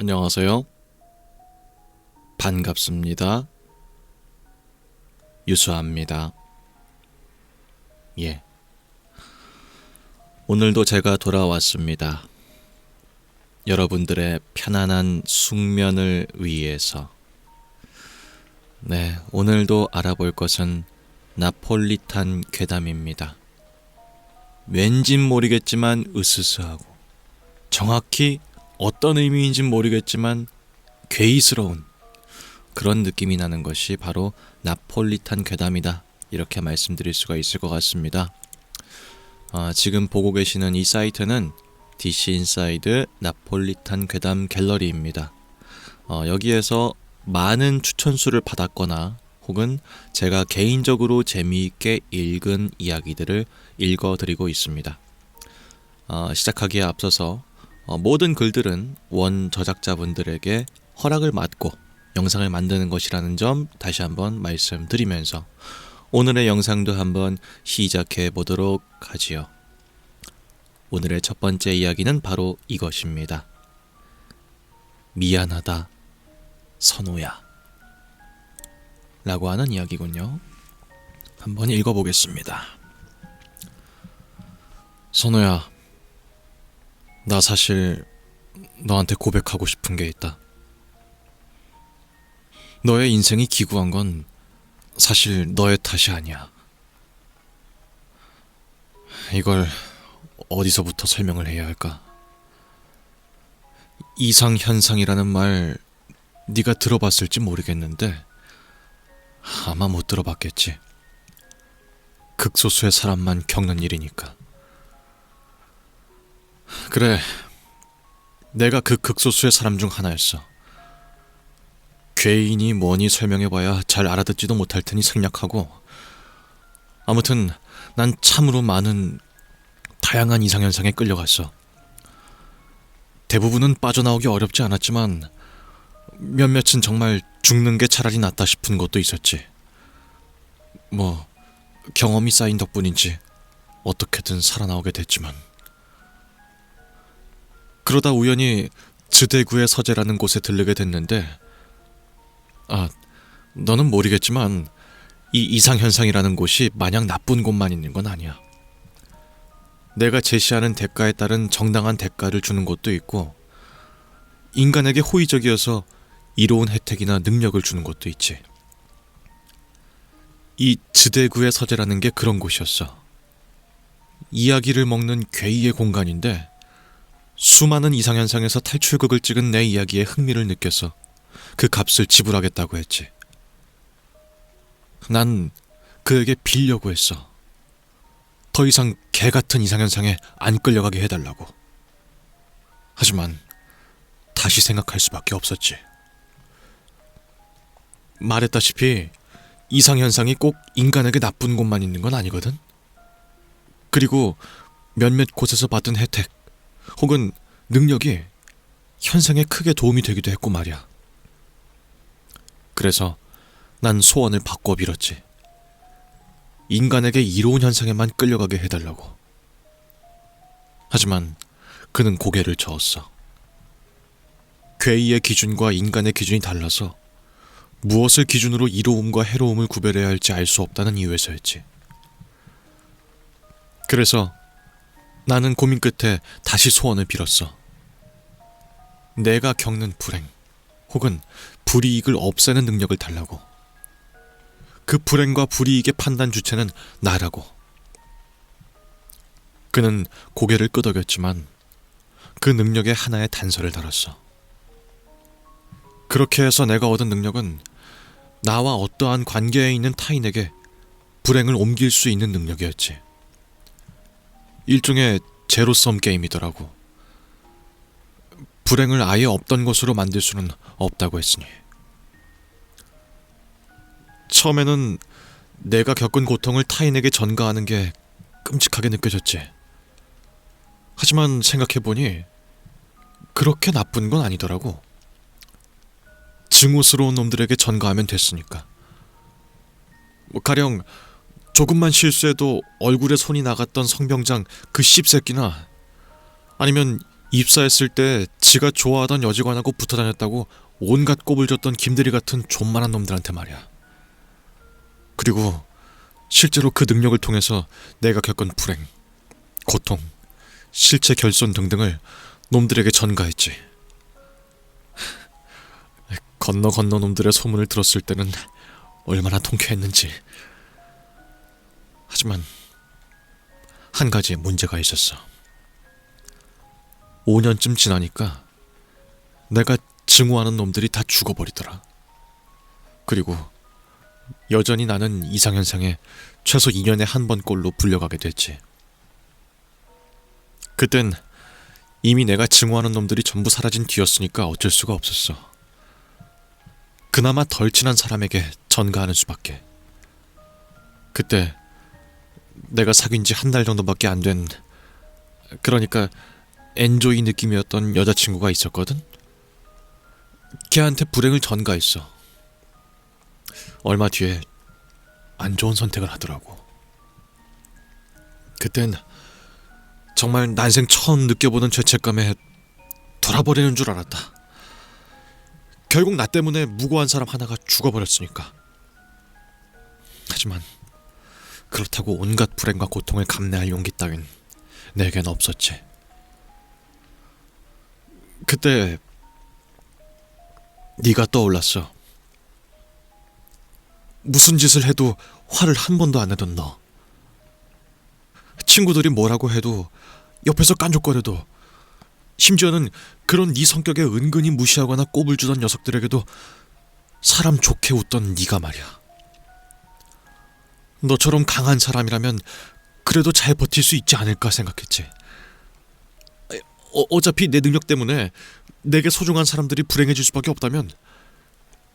안녕하세요. 반갑습니다. 유수아입니다. 예. 오늘도 제가 돌아왔습니다. 여러분들의 편안한 숙면을 위해서. 네, 오늘도 알아볼 것은 나폴리탄 괴담입니다. 왠진 모르겠지만 으스스하고, 정확히 어떤 의미인진 모르겠지만 괴이스러운 그런 느낌이 나는 것이 바로 나폴리탄 괴담이다, 이렇게 말씀드릴 수가 있을 것 같습니다. 지금 보고 계시는 이 사이트는 DC 인사이드 나폴리탄 괴담 갤러리입니다. 여기에서 많은 추천수를 받았거나 혹은 제가 개인적으로 재미있게 읽은 이야기들을 읽어드리고 있습니다. 시작하기에 앞서서 모든 글들은 원 저작자분들에게 허락을 받고 영상을 만드는 것이라는 점 다시 한번 말씀드리면서 오늘의 영상도 한번 시작해 보도록 하지요. 오늘의 첫 번째 이야기는 바로 이것입니다. 미안하다, 선호야 라고 하는 이야기군요. 한번 읽어보겠습니다. 선호야, 나 사실 너한테 고백하고 싶은 게 있다. 너의 인생이 기구한 건 사실 너의 탓이 아니야. 이걸 어디서부터 설명을 해야 할까? 이상현상이라는 말 네가 들어봤을지 모르겠는데 아마 못 들어봤겠지. 극소수의 사람만 겪는 일이니까. 그래, 내가 그 극소수의 사람 중 하나였어. 괴인이 뭐니 설명해봐야 잘 알아듣지도 못할 테니 생략하고, 아무튼 난 참으로 많은 다양한 이상현상에 끌려갔어. 대부분은 빠져나오기 어렵지 않았지만 몇몇은 정말 죽는 게 차라리 낫다 싶은 것도 있었지. 뭐 경험이 쌓인 덕분인지 어떻게든 살아나오게 됐지만, 그러다 우연히 즈대구의 서재라는 곳에 들르게 됐는데, 너는 모르겠지만 이 이상현상이라는 곳이 마냥 나쁜 곳만 있는 건 아니야. 내가 제시하는 대가에 따른 정당한 대가를 주는 곳도 있고, 인간에게 호의적이어서 이로운 혜택이나 능력을 주는 곳도 있지. 이 즈대구의 서재라는 게 그런 곳이었어. 이야기를 먹는 괴이의 공간인데, 수많은 이상현상에서 탈출극을 찍은 내 이야기에 흥미를 느껴서 그 값을 지불하겠다고 했지. 난 그에게 빌려고 했어. 더 이상 개같은 이상현상에 안 끌려가게 해달라고. 하지만 다시 생각할 수밖에 없었지. 말했다시피 이상현상이 꼭 인간에게 나쁜 곳만 있는 건 아니거든. 그리고 몇몇 곳에서 받은 혜택 혹은 능력이 현생에 크게 도움이 되기도 했고 말이야. 그래서 난 소원을 바꿔 빌었지. 인간에게 이로운 현상에만 끌려가게 해달라고. 하지만 그는 고개를 저었어. 괴이의 기준과 인간의 기준이 달라서 무엇을 기준으로 이로움과 해로움을 구별해야 할지 알 수 없다는 이유에서였지. 그래서 나는 고민 끝에 다시 소원을 빌었어. 내가 겪는 불행 혹은 불이익을 없애는 능력을 달라고. 그 불행과 불이익의 판단 주체는 나라고. 그는 고개를 끄덕였지만 그 능력에 하나의 단서를 달았어. 그렇게 해서 내가 얻은 능력은 나와 어떠한 관계에 있는 타인에게 불행을 옮길 수 있는 능력이었지. 일종의 제로섬 게임이더라고. 불행을 아예 없던 것으로 만들 수는 없다고 했으니. 처음에는 내가 겪은 고통을 타인에게 전가하는 게 끔찍하게 느껴졌지. 하지만 생각해보니 그렇게 나쁜 건 아니더라고. 증오스러운 놈들에게 전가하면 됐으니까. 가령 조금만 실수해도 얼굴에 손이 나갔던 성병장 그 씹새끼나, 아니면 입사했을 때 지가 좋아하던 여직원하고 붙어 다녔다고 온갖 꼽을 줬던 김대리 같은 존만한 놈들한테 말이야. 그리고 실제로 그 능력을 통해서 내가 겪은 불행, 고통, 실체 결손 등등을 놈들에게 전가했지. 건너 놈들의 소문을 들었을 때는 얼마나 통쾌했는지. 하지만 한 가지 문제가 있었어. 5년쯤 지나니까 내가 증오하는 놈들이 다 죽어버리더라. 그리고 여전히 나는 이상현상에 최소 2년에 한 번꼴로 불려가게 됐지. 그땐 이미 내가 증오하는 놈들이 전부 사라진 뒤였으니까 어쩔 수가 없었어. 그나마 덜 친한 사람에게 전가하는 수밖에. 그때 내가 사귄 지 한 달 정도밖에 안 된, 그러니까 엔조이 느낌이었던 여자친구가 있었거든? 걔한테 불행을 전가했어. 얼마 뒤에 안 좋은 선택을 하더라고. 그땐 정말 난생 처음 느껴보는 죄책감에 돌아버리는 줄 알았다. 결국 나 때문에 무고한 사람 하나가 죽어버렸으니까. 하지만 그렇다고 온갖 불행과 고통을 감내할 용기 따윈 내겐 없었지. 그때 네가 떠올랐어. 무슨 짓을 해도 화를 한 번도 안 내던 너. 친구들이 뭐라고 해도 옆에서 깐족거려도, 심지어는 그런 네 성격에 은근히 무시하거나 꼽을 주던 녀석들에게도 사람 좋게 웃던 네가 말이야. 너처럼 강한 사람이라면 그래도 잘 버틸 수 있지 않을까 생각했지. 어차피 내 능력 때문에 내게 소중한 사람들이 불행해질 수밖에 없다면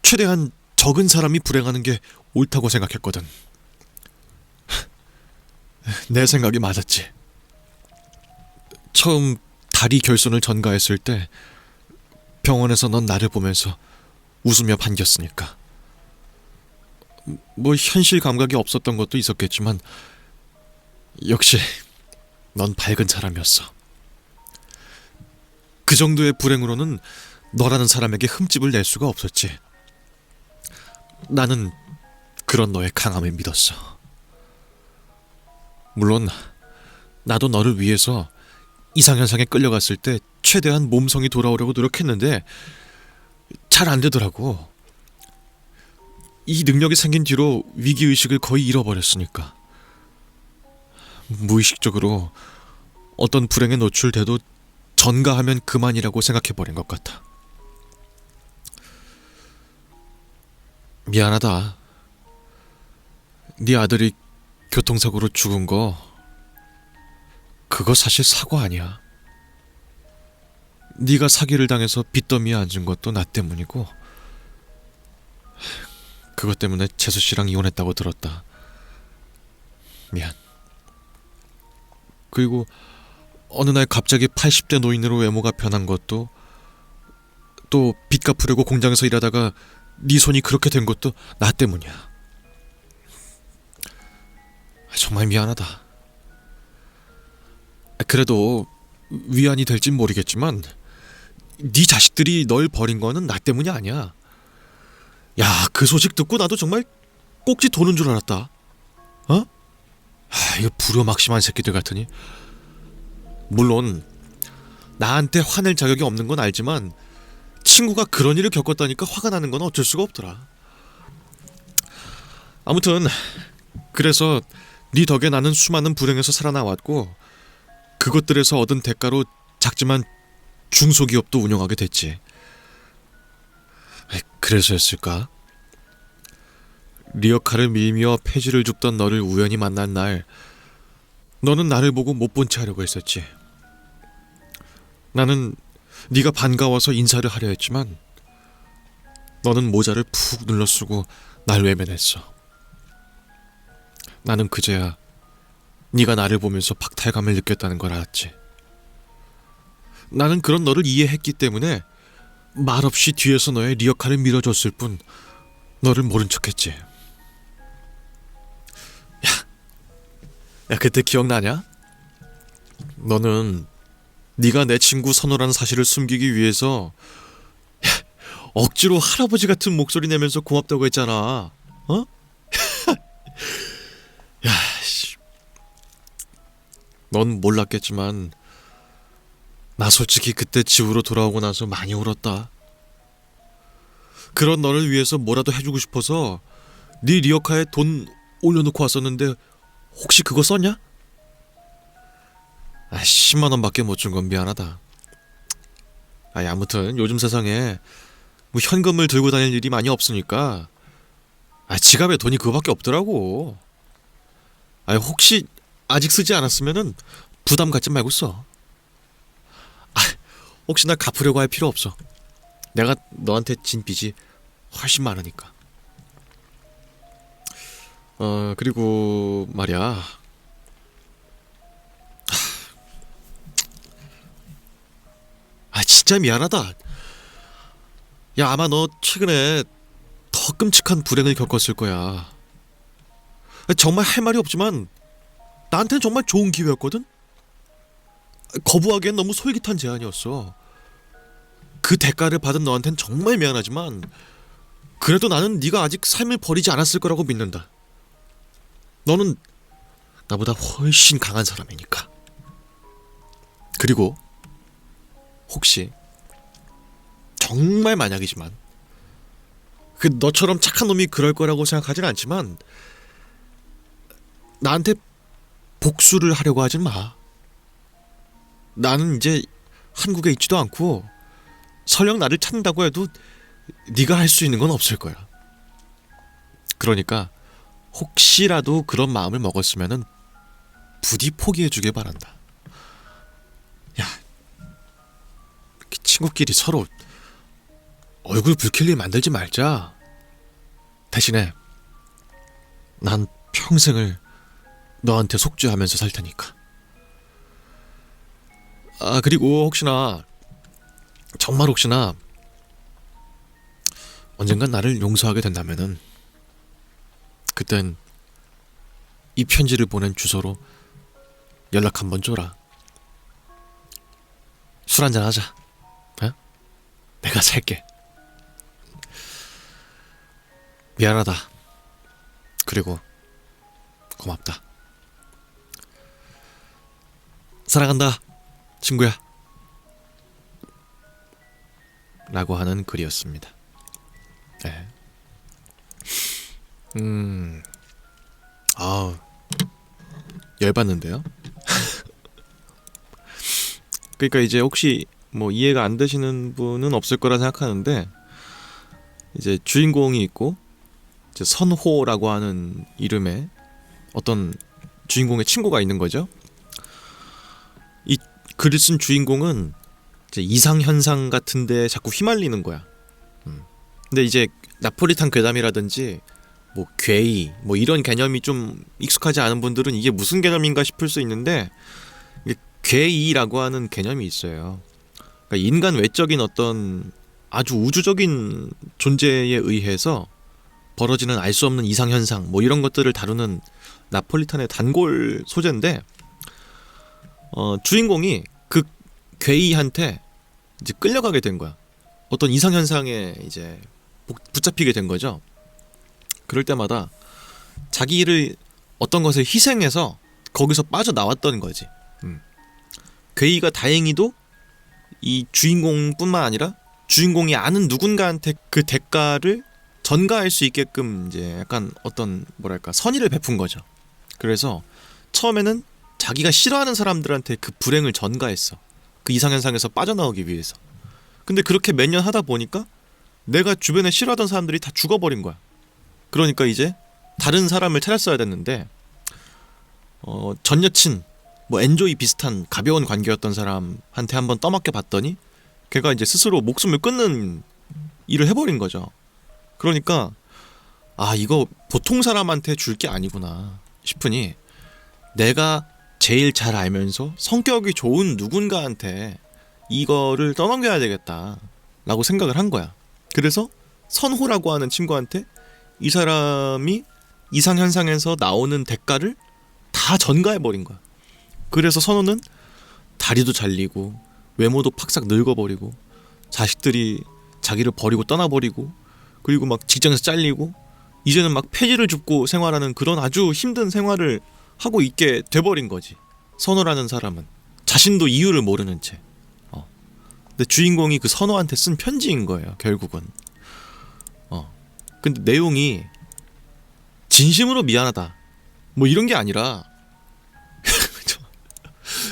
최대한 적은 사람이 불행하는 게 옳다고 생각했거든. 내 생각이 맞았지. 처음 다리 결손을 전가했을 때 병원에서 넌 나를 보면서 웃으며 반겼으니까. 뭐 현실 감각이 없었던 것도 있었겠지만 역시 넌 밝은 사람이었어. 그 정도의 불행으로는 너라는 사람에게 흠집을 낼 수가 없었지. 나는 그런 너의 강함을 믿었어. 물론 나도 너를 위해서 이상현상에 끌려갔을 때 최대한 몸성이 돌아오려고 노력했는데 잘 안 되더라고. 이 능력이 생긴 뒤로 위기의식을 거의 잃어버렸으니까. 무의식적으로 어떤 불행에 노출돼도 전가하면 그만이라고 생각해버린 것 같아. 미안하다. 네 아들이 교통사고로 죽은 거 그거 사실 사고 아니야. 네가 사기를 당해서 빚더미에 앉은 것도 나 때문이고, 그것 때문에 재수 씨랑 이혼했다고 들었다. 미안. 그리고 어느 날 갑자기 80대 노인으로 외모가 변한 것도, 또 빚 갚으려고 공장에서 일하다가 네 손이 그렇게 된 것도 나 때문이야. 정말 미안하다. 그래도 위안이 될진 모르겠지만 네 자식들이 널 버린 거는 나 때문이 아니야. 야, 그 소식 듣고 나도 정말 꼭지 도는 줄 알았다. 어? 이거 불효막심한 새끼들 같으니. 물론 나한테 화낼 자격이 없는 건 알지만 친구가 그런 일을 겪었다니까 화가 나는 건 어쩔 수가 없더라. 아무튼 그래서 네 덕에 나는 수많은 불행에서 살아나왔고, 그것들에서 얻은 대가로 작지만 중소기업도 운영하게 됐지. 그래서였을까? 리어카를 밀며 폐지를 줍던 너를 우연히 만난 날, 너는 나를 보고 못 본 채 하려고 했었지. 나는 네가 반가워서 인사를 하려 했지만 너는 모자를 푹 눌러 쓰고 날 외면했어. 나는 그제야 네가 나를 보면서 박탈감을 느꼈다는 걸 알았지. 나는 그런 너를 이해했기 때문에 말없이 뒤에서 너의 리어카를 밀어줬을 뿐 너를 모른 척했지. 야, 그때 기억나냐? 너는 네가 내 친구 선호라는 사실을 숨기기 위해서 억지로 할아버지 같은 목소리 내면서 고맙다고 했잖아. 어? 야, 씨. 넌 몰랐겠지만 나 솔직히 그때 집으로 돌아오고 나서 많이 울었다. 그런 너를 위해서 뭐라도 해주고 싶어서 네 리어카에 돈 올려놓고 왔었는데 혹시 그거 썼냐? 10만 원밖에 못 준 건 미안하다. 아무튼 요즘 세상에 뭐 현금을 들고 다닐 일이 많이 없으니까 지갑에 돈이 그거밖에 없더라고. 혹시 아직 쓰지 않았으면은 부담 갖지 말고 써. 혹시나 갚으려고 할 필요 없어. 내가 너한테 진 빚이 훨씬 많으니까. 그리고 말이야. 진짜 미안하다. 야, 아마 너 최근에 더 끔찍한 불행을 겪었을 거야. 정말 할 말이 없지만 나한테는 정말 좋은 기회였거든? 거부하기엔 너무 솔깃한 제안이었어. 그 대가를 받은 너한텐 정말 미안하지만 그래도 나는 네가 아직 삶을 버리지 않았을 거라고 믿는다. 너는 나보다 훨씬 강한 사람이니까. 그리고 혹시 정말 만약이지만 너처럼 착한 놈이 그럴 거라고 생각하진 않지만 나한테 복수를 하려고 하진 마. 나는 이제 한국에 있지도 않고 설령 나를 찾는다고 해도 네가 할 수 있는 건 없을 거야. 그러니까 혹시라도 그런 마음을 먹었으면은 부디 포기해주길 바란다. 야, 친구끼리 서로 얼굴 붉힐 일 만들지 말자. 대신에 난 평생을 너한테 속죄하면서 살 테니까. 그리고 혹시나 정말 혹시나 언젠간 나를 용서하게 된다면은 그땐 이 편지를 보낸 주소로 연락 한번 줘라. 술 한잔 하자. 어? 내가 살게. 미안하다. 그리고 고맙다. 사랑한다, 친구야. 라고 하는 글이었습니다. 네. 열받는데요? 그러니까 이제 혹시 뭐 이해가 안 되시는 분은 없을 거라 생각하는데, 이제 주인공이 있고 이제 선호라고 하는 이름의 어떤 주인공의 친구가 있는 거죠. 이 글을 쓴 주인공은 이제 이상 현상 같은데 자꾸 휘말리는 거야. 근데 이제 나폴리탄 괴담이라든지 뭐 괴이 뭐 이런 개념이 좀 익숙하지 않은 분들은 이게 무슨 개념인가 싶을 수 있는데, 괴이라고 하는 개념이 있어요. 그러니까 인간 외적인 어떤 아주 우주적인 존재에 의해서 벌어지는 알 수 없는 이상 현상 뭐 이런 것들을 다루는 나폴리탄의 단골 소재인데, 주인공이 그 괴이한테 이제 끌려가게 된 거야. 어떤 이상 현상에 이제 붙잡히게 된 거죠. 그럴 때마다 자기를 어떤 것을 희생해서 거기서 빠져나왔던 거지. 괴이가 다행히도 이 주인공뿐만 아니라 주인공이 아는 누군가한테 그 대가를 전가할 수 있게끔 이제 약간 어떤 뭐랄까 선의를 베푼 거죠. 그래서 처음에는 자기가 싫어하는 사람들한테 그 불행을 전가했어. 그 이상현상에서 빠져나오기 위해서. 근데 그렇게 몇 년 하다 보니까 내가 주변에 싫어하던 사람들이 다 죽어버린 거야. 그러니까 이제 다른 사람을 찾았어야 됐는데, 전 여친 뭐 엔조이 비슷한 가벼운 관계였던 사람한테 한번 떠맡겨 봤더니 걔가 이제 스스로 목숨을 끊는 일을 해버린 거죠. 그러니까 이거 보통 사람한테 줄 게 아니구나 싶으니 내가 제일 잘 알면서 성격이 좋은 누군가한테 이거를 떠넘겨야 되겠다 라고 생각을 한 거야. 그래서 선호라고 하는 친구한테 이 사람이 이상현상에서 나오는 대가를 다 전가해버린 거야. 그래서 선호는 다리도 잘리고 외모도 팍싹 늙어버리고 자식들이 자기를 버리고 떠나버리고 그리고 막 직장에서 잘리고 이제는 막 폐지를 줍고 생활하는 그런 아주 힘든 생활을 하고 있게 돼버린 거지. 선호라는 사람은 자신도 이유를 모르는 채. 근데 주인공이 그 선호한테 쓴 편지인 거예요, 결국은. 근데 내용이 진심으로 미안하다 뭐 이런 게 아니라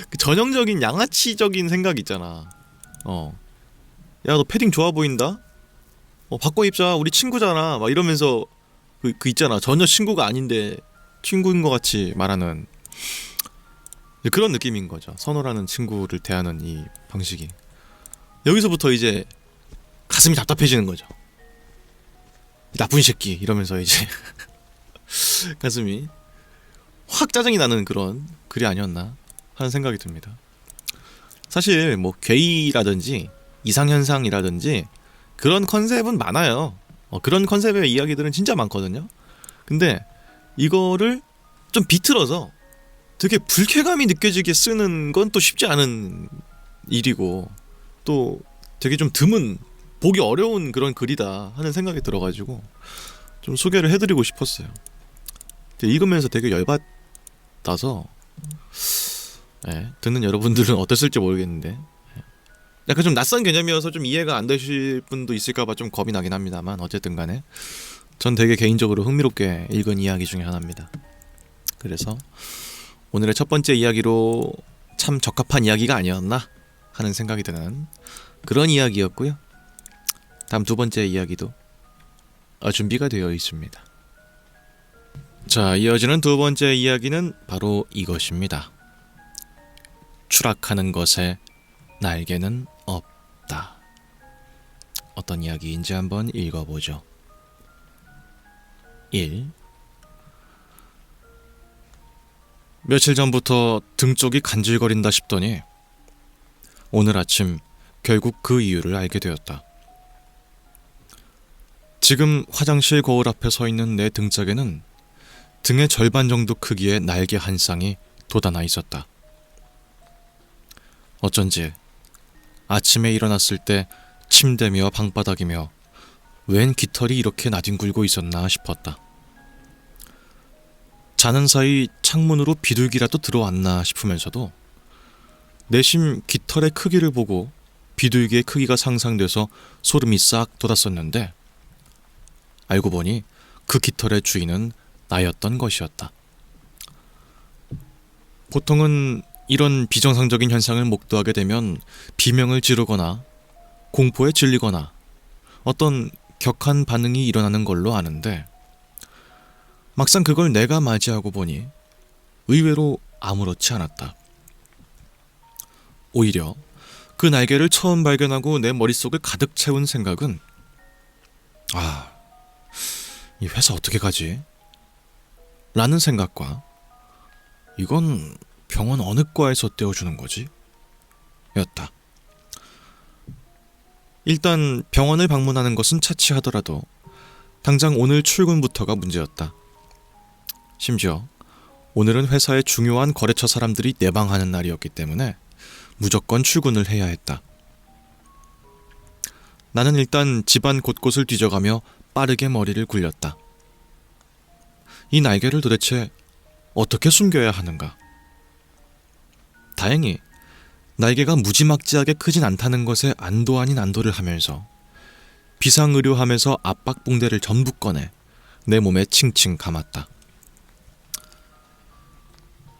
그 전형적인 양아치적인 생각 있잖아. 야, 너 패딩 좋아 보인다? 바꿔 입자, 우리 친구잖아. 막 이러면서 그 있잖아, 전혀 친구가 아닌데 친구인 것 같이 말하는 그런 느낌인 거죠. 선호라는 친구를 대하는 이 방식이. 여기서부터 이제 가슴이 답답해지는 거죠. 나쁜 새끼 이러면서 이제 가슴이 확 짜증이 나는 그런 글이 아니었나 하는 생각이 듭니다. 사실 뭐 괴이라든지 이상현상이라든지 그런 컨셉은 많아요. 그런 컨셉의 이야기들은 진짜 많거든요. 근데 이거를 좀 비틀어서 되게 불쾌감이 느껴지게 쓰는 건 또 쉽지 않은 일이고 또 되게 좀 드문, 보기 어려운 그런 글이다 하는 생각이 들어가지고 좀 소개를 해드리고 싶었어요. 읽으면서 되게 열받아서 듣는 여러분들은 어땠을지 모르겠는데 약간 좀 낯선 개념이어서 좀 이해가 안 되실 분도 있을까봐 좀 겁이 나긴 합니다만 어쨌든 간에 전 되게 개인적으로 흥미롭게 읽은 이야기 중에 하나입니다. 그래서 오늘의 첫 번째 이야기로 참 적합한 이야기가 아니었나 하는 생각이 드는 그런 이야기였고요. 다음 두 번째 이야기도 준비가 되어 있습니다. 자, 이어지는 두 번째 이야기는 바로 이것입니다. 추락하는 것에 날개는 없다. 어떤 이야기인지 한번 읽어보죠. 1. 며칠 전부터 등 쪽이 간질거린다 싶더니 오늘 아침 결국 그 이유를 알게 되었다. 지금 화장실 거울 앞에 서 있는 내 등짝에는 등의 절반 정도 크기의 날개 한 쌍이 돋아나 있었다. 어쩐지 아침에 일어났을 때 침대며 방바닥이며 웬 깃털이 이렇게 나뒹굴고 있었나 싶었다. 자는 사이 창문으로 비둘기라도 들어왔나 싶으면서도 내심 깃털의 크기를 보고 비둘기의 크기가 상상돼서 소름이 싹 돋았었는데 알고 보니 그 깃털의 주인은 나였던 것이었다. 보통은 이런 비정상적인 현상을 목도하게 되면 비명을 지르거나 공포에 질리거나 어떤 격한 반응이 일어나는 걸로 아는데 막상 그걸 내가 맞이하고 보니 의외로 아무렇지 않았다. 오히려 그 날개를 처음 발견하고 내 머릿속을 가득 채운 생각은 이 회사 어떻게 가지? 라는 생각과 이건 병원 어느 과에서 떼어주는 거지? 였다. 일단 병원을 방문하는 것은 차치하더라도 당장 오늘 출근부터가 문제였다. 심지어 오늘은 회사의 중요한 거래처 사람들이 내방하는 날이었기 때문에 무조건 출근을 해야 했다. 나는 일단 집안 곳곳을 뒤져가며 빠르게 머리를 굴렸다. 이 날개를 도대체 어떻게 숨겨야 하는가? 다행히 날개가 무지막지하게 크진 않다는 것에 안도 아닌 안도를 하면서 비상의료함에서 압박붕대를 전부 꺼내 내 몸에 칭칭 감았다.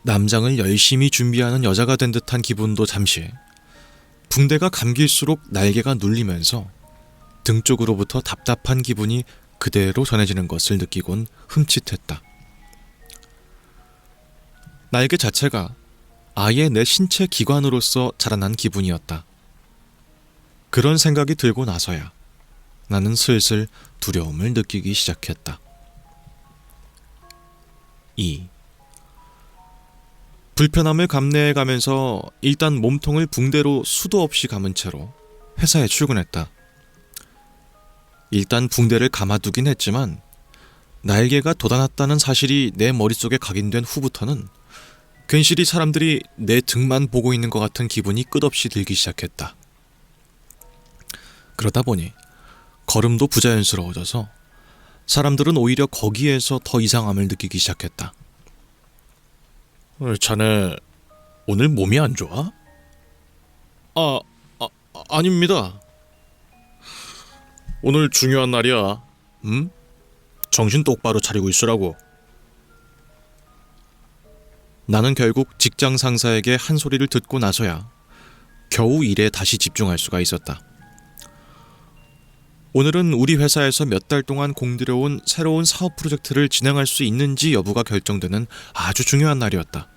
남장을 열심히 준비하는 여자가 된 듯한 기분도 잠시, 붕대가 감길수록 날개가 눌리면서 등 쪽으로부터 답답한 기분이 그대로 전해지는 것을 느끼곤 흠칫했다. 날개 자체가 아예 내 신체 기관으로서 자라난 기분이었다. 그런 생각이 들고 나서야 나는 슬슬 두려움을 느끼기 시작했다. 2. 불편함을 감내해가면서 일단 몸통을 붕대로 수도 없이 감은 채로 회사에 출근했다. 일단 붕대를 감아두긴 했지만 날개가 돋아났다는 사실이 내 머릿속에 각인된 후부터는 괜시리 사람들이 내 등만 보고 있는 것 같은 기분이 끝없이 들기 시작했다. 그러다 보니 걸음도 부자연스러워져서 사람들은 오히려 거기에서 더 이상함을 느끼기 시작했다. 자네 오늘 몸이 안 좋아? 아닙니다. 오늘 중요한 날이야. 정신 똑바로 차리고 있으라고. 나는 결국 직장 상사에게 한 소리를 듣고 나서야 겨우 일에 다시 집중할 수가 있었다. 오늘은 우리 회사에서 몇 달 동안 공들여온 새로운 사업 프로젝트를 진행할 수 있는지 여부가 결정되는 아주 중요한 날이었다.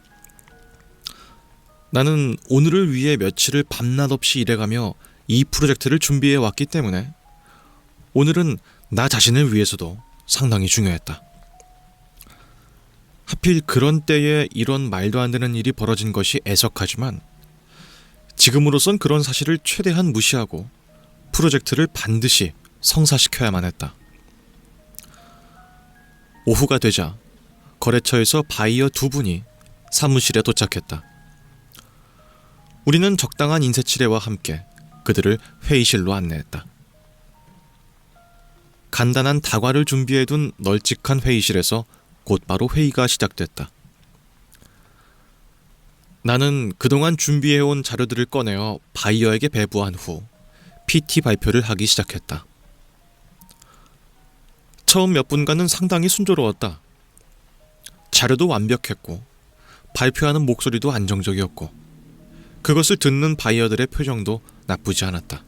나는 오늘을 위해 며칠을 밤낮 없이 일해가며 이 프로젝트를 준비해 왔기 때문에 오늘은 나 자신을 위해서도 상당히 중요했다. 하필 그런 때에 이런 말도 안 되는 일이 벌어진 것이 애석하지만 지금으로선 그런 사실을 최대한 무시하고 프로젝트를 반드시 성사시켜야만 했다. 오후가 되자 거래처에서 바이어 두 분이 사무실에 도착했다. 우리는 적당한 인쇄치레와 함께 그들을 회의실로 안내했다. 간단한 다과를 준비해둔 널찍한 회의실에서 곧바로 회의가 시작됐다. 나는 그동안 준비해온 자료들을 꺼내어 바이어에게 배부한 후 PT 발표를 하기 시작했다. 처음 몇 분간은 상당히 순조로웠다. 자료도 완벽했고 발표하는 목소리도 안정적이었고 그것을 듣는 바이어들의 표정도 나쁘지 않았다.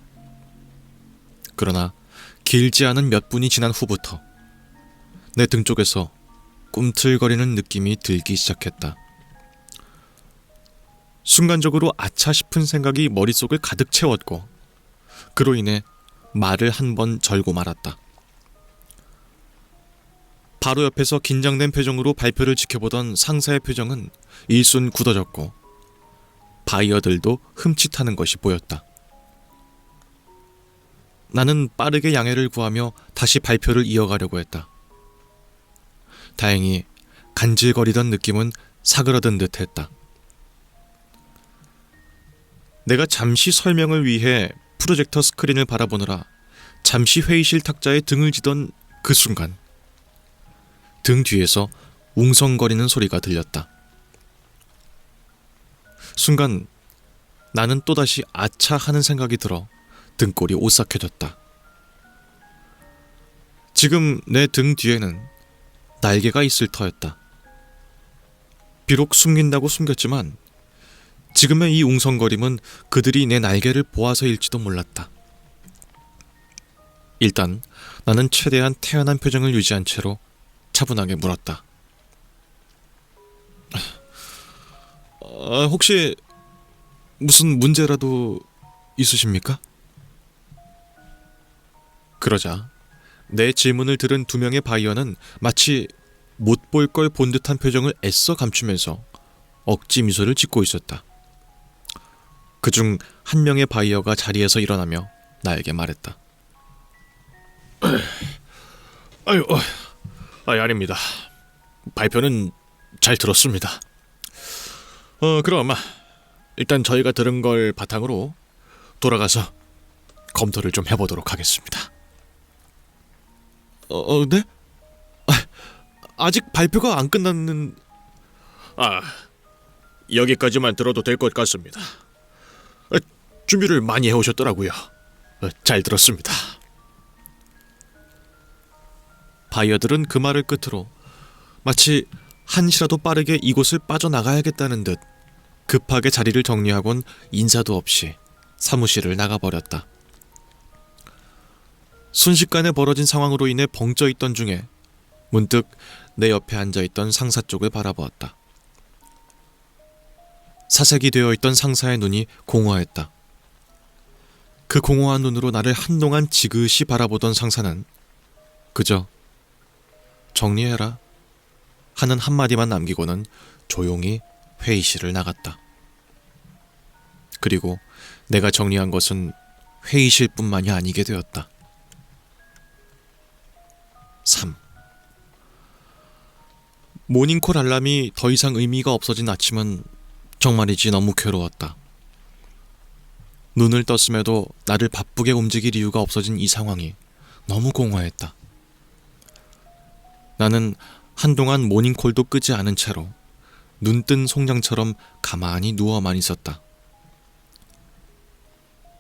그러나 길지 않은 몇 분이 지난 후부터 내 등 쪽에서 꿈틀거리는 느낌이 들기 시작했다. 순간적으로 아차 싶은 생각이 머릿속을 가득 채웠고 그로 인해 말을 한 번 절고 말았다. 바로 옆에서 긴장된 표정으로 발표를 지켜보던 상사의 표정은 일순 굳어졌고 바이어들도 흠칫하는 것이 보였다. 나는 빠르게 양해를 구하며 다시 발표를 이어가려고 했다. 다행히 간질거리던 느낌은 사그러든 듯 했다. 내가 잠시 설명을 위해 프로젝터 스크린을 바라보느라 잠시 회의실 탁자에 등을 지던 그 순간 등 뒤에서 웅성거리는 소리가 들렸다. 순간 나는 또다시 아차 하는 생각이 들어 등골이 오싹해졌다. 지금 내 등 뒤에는 날개가 있을 터였다. 비록 숨긴다고 숨겼지만 지금의 이 웅성거림은 그들이 내 날개를 보아서일지도 몰랐다. 일단 나는 최대한 태연한 표정을 유지한 채로 차분하게 물었다. 혹시 무슨 문제라도 있으십니까? 그러자 내 질문을 들은 두 명의 바이어는 마치 못 볼 걸 본 듯한 표정을 애써 감추면서 억지 미소를 짓고 있었다. 그중 한 명의 바이어가 자리에서 일어나며 나에게 말했다. 아닙니다. 발표는 잘 들었습니다. 그럼 일단 저희가 들은 걸 바탕으로 돌아가서 검토를 좀 해보도록 하겠습니다. 네? 아직 발표가 안 끝났는... 여기까지만 들어도 될 것 같습니다. 준비를 많이 해오셨더라고요. 잘 들었습니다. 바이어들은 그 말을 끝으로 마치 한시라도 빠르게 이곳을 빠져나가야겠다는 듯 급하게 자리를 정리하곤 인사도 없이 사무실을 나가버렸다. 순식간에 벌어진 상황으로 인해 벙쪄있던 중에 문득 내 옆에 앉아있던 상사 쪽을 바라보았다. 사색이 되어있던 상사의 눈이 공허했다. 그 공허한 눈으로 나를 한동안 지그시 바라보던 상사는 그저 정리해라 하는 한마디만 남기고는 조용히 회의실을 나갔다. 그리고 내가 정리한 것은 회의실뿐만이 아니게 되었다. 3. 모닝콜 알람이 더 이상 의미가 없어진 아침은 정말이지 너무 괴로웠다. 눈을 떴음에도 나를 바쁘게 움직일 이유가 없어진 이 상황이 너무 공허했다. 나는 한동안 모닝콜도 끄지 않은 채로 눈뜬 송장처럼 가만히 누워만 있었다.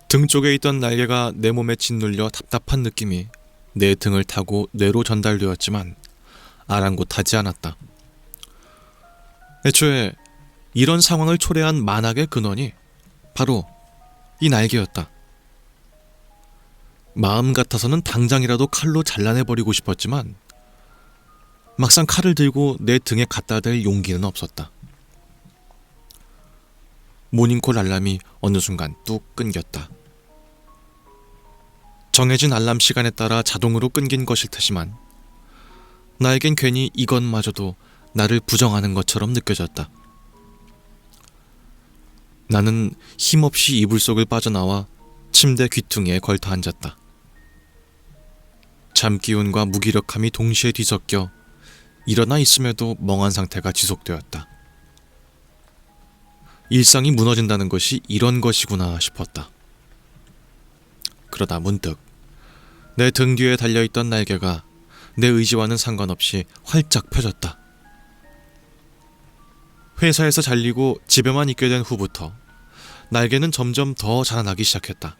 등 쪽에 있던 날개가 내 몸에 짓눌려 답답한 느낌이 내 등을 타고 뇌로 전달되었지만 아랑곳하지 않았다. 애초에 이런 상황을 초래한 만악의 근원이 바로 이 날개였다. 마음 같아서는 당장이라도 칼로 잘라내버리고 싶었지만 막상 칼을 들고 내 등에 갖다 댈 용기는 없었다. 모닝콜 알람이 어느 순간 뚝 끊겼다. 정해진 알람 시간에 따라 자동으로 끊긴 것일 테지만 나에겐 괜히 이것마저도 나를 부정하는 것처럼 느껴졌다. 나는 힘없이 이불 속을 빠져나와 침대 귀퉁이에 걸터 앉았다. 잠기운과 무기력함이 동시에 뒤섞여 일어나 있음에도 멍한 상태가 지속되었다. 일상이 무너진다는 것이 이런 것이구나 싶었다. 그러다 문득 내 등 뒤에 달려있던 날개가 내 의지와는 상관없이 활짝 펴졌다. 회사에서 잘리고 집에만 있게 된 후부터 날개는 점점 더 자라나기 시작했다.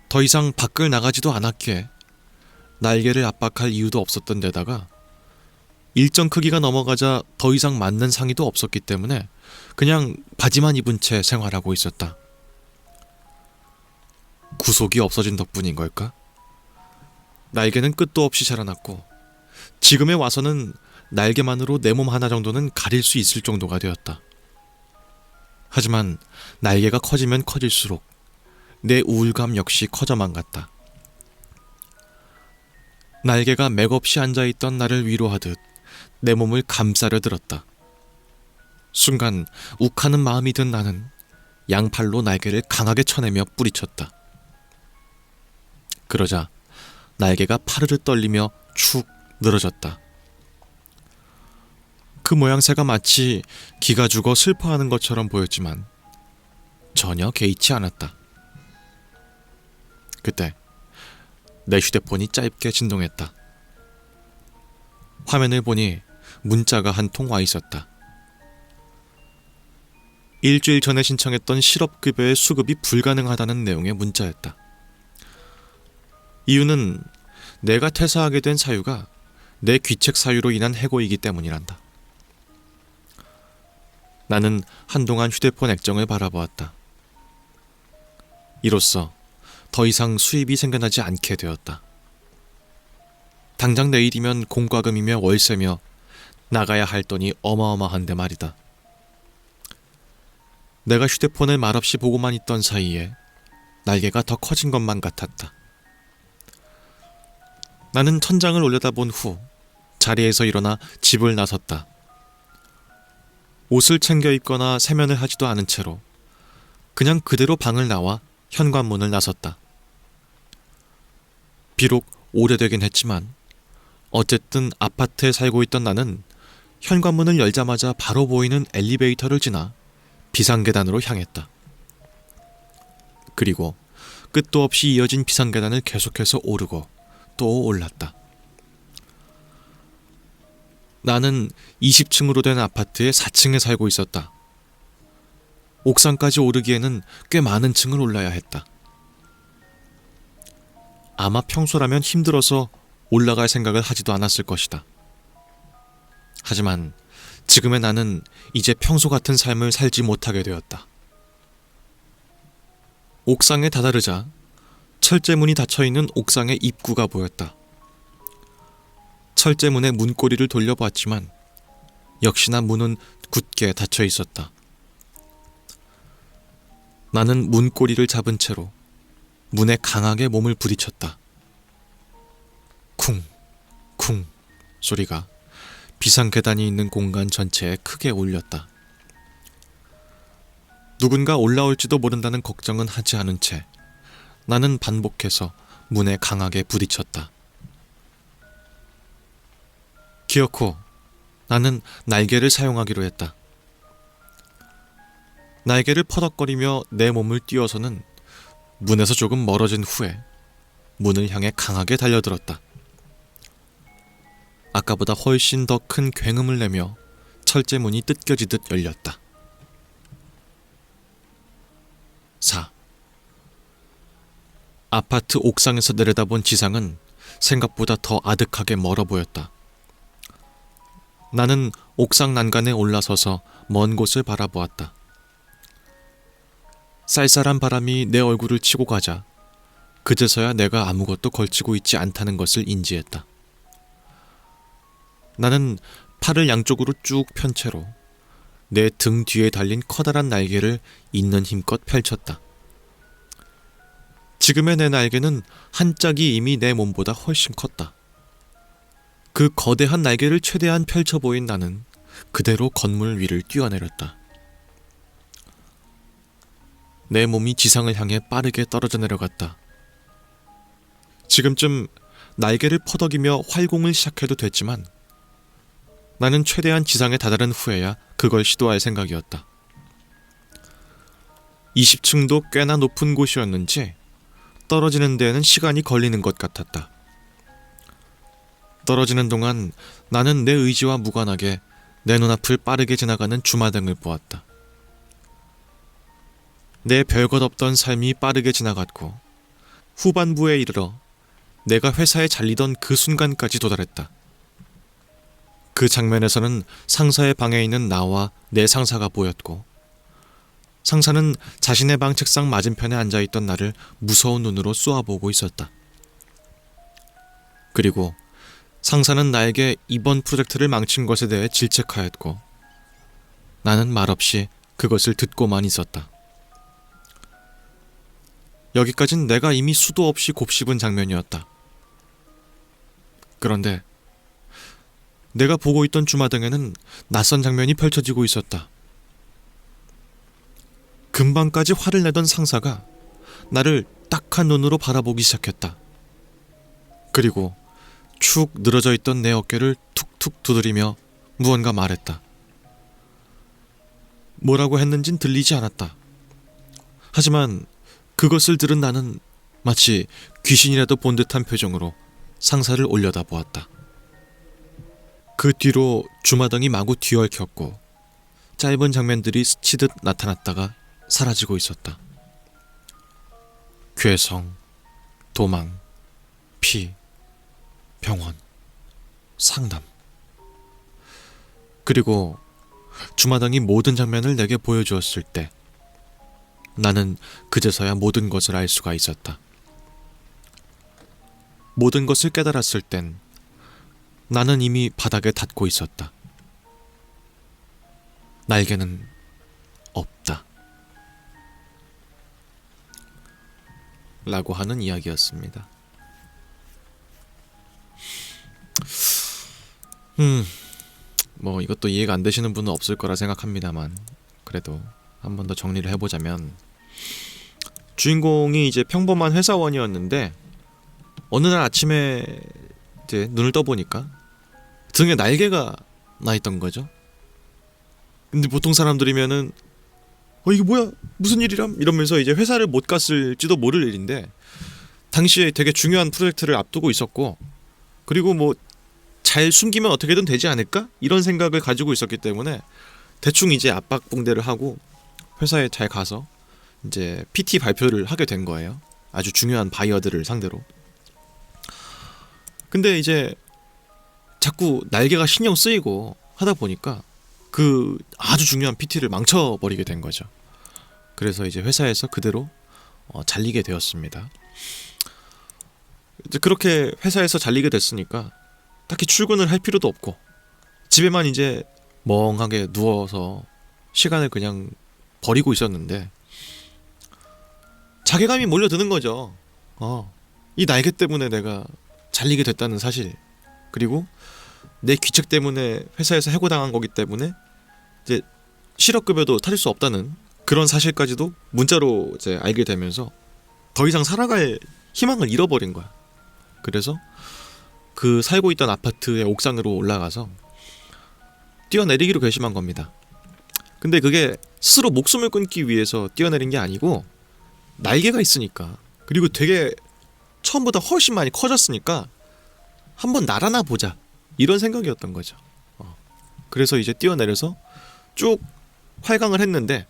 더 이상 밖을 나가지도 않았기에 날개를 압박할 이유도 없었던 데다가 일정 크기가 넘어가자 더 이상 맞는 상의도 없었기 때문에 그냥 바지만 입은 채 생활하고 있었다. 구속이 없어진 덕분인 걸까? 날개는 끝도 없이 자라났고 지금에 와서는 날개만으로 내 몸 하나 정도는 가릴 수 있을 정도가 되었다. 하지만 날개가 커지면 커질수록 내 우울감 역시 커져만 갔다. 날개가 맥없이 앉아있던 나를 위로하듯 내 몸을 감싸려 들었다. 순간 욱하는 마음이 든 나는 양팔로 날개를 강하게 쳐내며 뿌리쳤다. 그러자 날개가 파르르 떨리며 축 늘어졌다. 그 모양새가 마치 기가 죽어 슬퍼하는 것처럼 보였지만 전혀 개의치 않았다. 그때 내 휴대폰이 짧게 진동했다. 화면을 보니 문자가 한 통 와 있었다. 일주일 전에 신청했던 실업급여의 수급이 불가능하다는 내용의 문자였다. 이유는 내가 퇴사하게 된 사유가 내 귀책 사유로 인한 해고이기 때문이란다. 나는 한동안 휴대폰 액정을 바라보았다. 이로써 더 이상 수입이 생겨나지 않게 되었다. 당장 내일이면 공과금이며 월세며 나가야 할 돈이 어마어마한데 말이다. 내가 휴대폰을 말없이 보고만 있던 사이에 날개가 더 커진 것만 같았다. 나는 천장을 올려다본 후 자리에서 일어나 집을 나섰다. 옷을 챙겨 입거나 세면을 하지도 않은 채로 그냥 그대로 방을 나와 현관문을 나섰다. 비록 오래되긴 했지만 어쨌든 아파트에 살고 있던 나는 현관문을 열자마자 바로 보이는 엘리베이터를 지나 비상계단으로 향했다. 그리고 끝도 없이 이어진 비상계단을 계속해서 오르고 또 올랐다. 나는 20층으로 된 아파트의 4층에 살고 있었다. 옥상까지 오르기에는 꽤 많은 층을 올라야 했다. 아마 평소라면 힘들어서 올라갈 생각을 하지도 않았을 것이다. 하지만 지금의 나는 이제 평소 같은 삶을 살지 못하게 되었다. 옥상에 다다르자 철제문이 닫혀있는 옥상의 입구가 보였다. 철제문의 문고리를 돌려보았지만 역시나 문은 굳게 닫혀 있었다. 나는 문고리를 잡은 채로 문에 강하게 몸을 부딪혔다. 쿵, 쿵 소리가 비상계단이 있는 공간 전체에 크게 울렸다. 누군가 올라올지도 모른다는 걱정은 하지 않은 채 나는 반복해서 문에 강하게 부딪혔다. 기어코 나는 날개를 사용하기로 했다. 날개를 퍼덕거리며 내 몸을 띄워서는 문에서 조금 멀어진 후에 문을 향해 강하게 달려들었다. 아까보다 훨씬 더 큰 굉음을 내며 철제문이 뜯겨지듯 열렸다. 4. 아파트 옥상에서 내려다본 지상은 생각보다 더 아득하게 멀어 보였다. 나는 옥상 난간에 올라서서 먼 곳을 바라보았다. 쌀쌀한 바람이 내 얼굴을 치고 가자 그제서야 내가 아무것도 걸치고 있지 않다는 것을 인지했다. 나는 팔을 양쪽으로 쭉 편 채로 내 등 뒤에 달린 커다란 날개를 있는 힘껏 펼쳤다. 지금의 내 날개는 한 짝이 이미 내 몸보다 훨씬 컸다. 그 거대한 날개를 최대한 펼쳐 보인 나는 그대로 건물 위를 뛰어내렸다. 내 몸이 지상을 향해 빠르게 떨어져 내려갔다. 지금쯤 날개를 퍼덕이며 활공을 시작해도 됐지만 나는 최대한 지상에 다다른 후에야 그걸 시도할 생각이었다. 20층도 꽤나 높은 곳이었는지 떨어지는 데에는 시간이 걸리는 것 같았다. 떨어지는 동안 나는 내 의지와 무관하게 내 눈앞을 빠르게 지나가는 주마등을 보았다. 내 별것 없던 삶이 빠르게 지나갔고 후반부에 이르러 내가 회사에 잘리던 그 순간까지 도달했다. 그 장면에서는 상사의 방에 있는 나와 내 상사가 보였고 상사는 자신의 방 책상 맞은편에 앉아있던 나를 무서운 눈으로 쏘아보고 있었다. 그리고 상사는 나에게 이번 프로젝트를 망친 것에 대해 질책하였고 나는 말없이 그것을 듣고만 있었다. 여기까진 내가 이미 수도 없이 곱씹은 장면이었다. 그런데 내가 보고 있던 주마등에는 낯선 장면이 펼쳐지고 있었다. 금방까지 화를 내던 상사가 나를 딱한 눈으로 바라보기 시작했다. 그리고 축 늘어져 있던 내 어깨를 툭툭 두드리며 무언가 말했다. 뭐라고 했는진 들리지 않았다. 하지만 그것을 들은 나는 마치 귀신이라도 본 듯한 표정으로 상사를 올려다보았다. 그 뒤로 주마등이 마구 뒤얽혔고 짧은 장면들이 스치듯 나타났다가 사라지고 있었다. 괴성, 도망, 피, 병원, 상담. 그리고 주마등이 모든 장면을 내게 보여주었을 때 나는 그제서야 모든 것을 알 수가 있었다. 모든 것을 깨달았을 땐 나는 이미 바닥에 닿고 있었다. 날개는 없다. 라고 하는 이야기였습니다. 뭐 이것도 이해가 안 되시는 분은 없을 거라 생각합니다만 그래도 한 번 더 정리를 해보자면 주인공이 이제 평범한 회사원이었는데 어느 날 아침에 이제 눈을 떠보니까 등에 날개가 나 있던 거죠. 근데 보통 사람들이면은 이게 뭐야 무슨 일이람 이러면서 이제 회사를 못 갔을지도 모를 일인데 당시에 되게 중요한 프로젝트를 앞두고 있었고 그리고 뭐 잘 숨기면 어떻게든 되지 않을까 이런 생각을 가지고 있었기 때문에 대충 이제 압박봉대를 하고 회사에 잘 가서 이제 PT 발표를 하게 된 거예요. 아주 중요한 바이어들을 상대로. 근데 이제 자꾸 날개가 신경 쓰이고 하다 보니까 그 아주 중요한 PT를 망쳐버리게 된 거죠. 그래서 이제 회사에서 그대로 잘리게 되었습니다. 이제 그렇게 회사에서 잘리게 됐으니까 딱히 출근을 할 필요도 없고 집에만 이제 멍하게 누워서 시간을 그냥 버리고 있었는데 자괴감이 몰려드는 거죠. 이 날개 때문에 내가 잘리게 됐다는 사실, 그리고 내 귀책 때문에 회사에서 해고당한 거기 때문에 이제 실업급여도 타질 수 없다는 그런 사실까지도 문자로 이제 알게 되면서 더 이상 살아갈 희망을 잃어버린 거야. 그래서 그 살고 있던 아파트의 옥상으로 올라가서 뛰어내리기로 결심한 겁니다. 근데 그게 스스로 목숨을 끊기 위해서 뛰어내린 게 아니고 날개가 있으니까, 그리고 되게 처음보다 훨씬 많이 커졌으니까 한번 날아나 보자 이런 생각이었던 거죠. 그래서 이제 뛰어내려서 쭉 활강을 했는데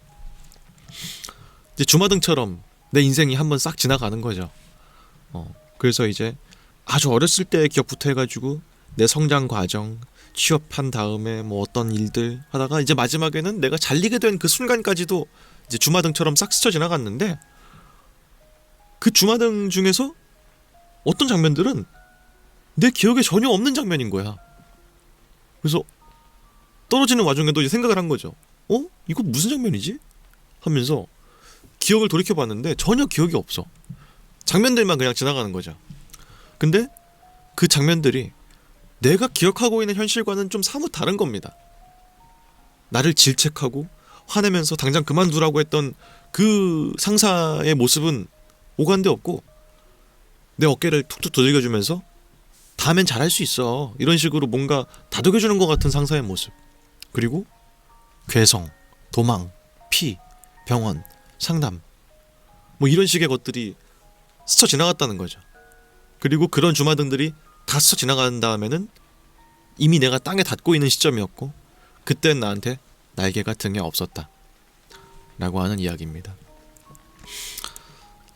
이제 주마등처럼 내 인생이 한번 싹 지나가는 거죠. 그래서 이제 아주 어렸을 때의 기억부터 해가지고 내 성장 과정, 취업한 다음에 뭐 어떤 일들 하다가 이제 마지막에는 내가 잘리게 된 그 순간까지도 이제 주마등처럼 싹 스쳐 지나갔는데, 그 주마등 중에서 어떤 장면들은 내 기억에 전혀 없는 장면인 거야. 그래서 떨어지는 와중에도 이제 생각을 한 거죠. 이거 무슨 장면이지? 하면서 기억을 돌이켜봤는데 전혀 기억이 없어. 장면들만 그냥 지나가는 거죠. 근데 그 장면들이 내가 기억하고 있는 현실과는 좀 사뭇 다른 겁니다. 나를 질책하고 화내면서 당장 그만두라고 했던 그 상사의 모습은 오간데 없고, 내 어깨를 툭툭 두들겨주면서 다음엔 잘할 수 있어 이런 식으로 뭔가 다독여주는 것 같은 상사의 모습, 그리고 괴성, 도망, 피, 병원, 상담 뭐 이런 식의 것들이 스쳐 지나갔다는 거죠. 그리고 그런 주마등들이 다 스쳐 지나간 다음에는 이미 내가 땅에 닿고 있는 시점이었고, 그땐 나한테 날개가 등에 없었다 라고 하는 이야기입니다.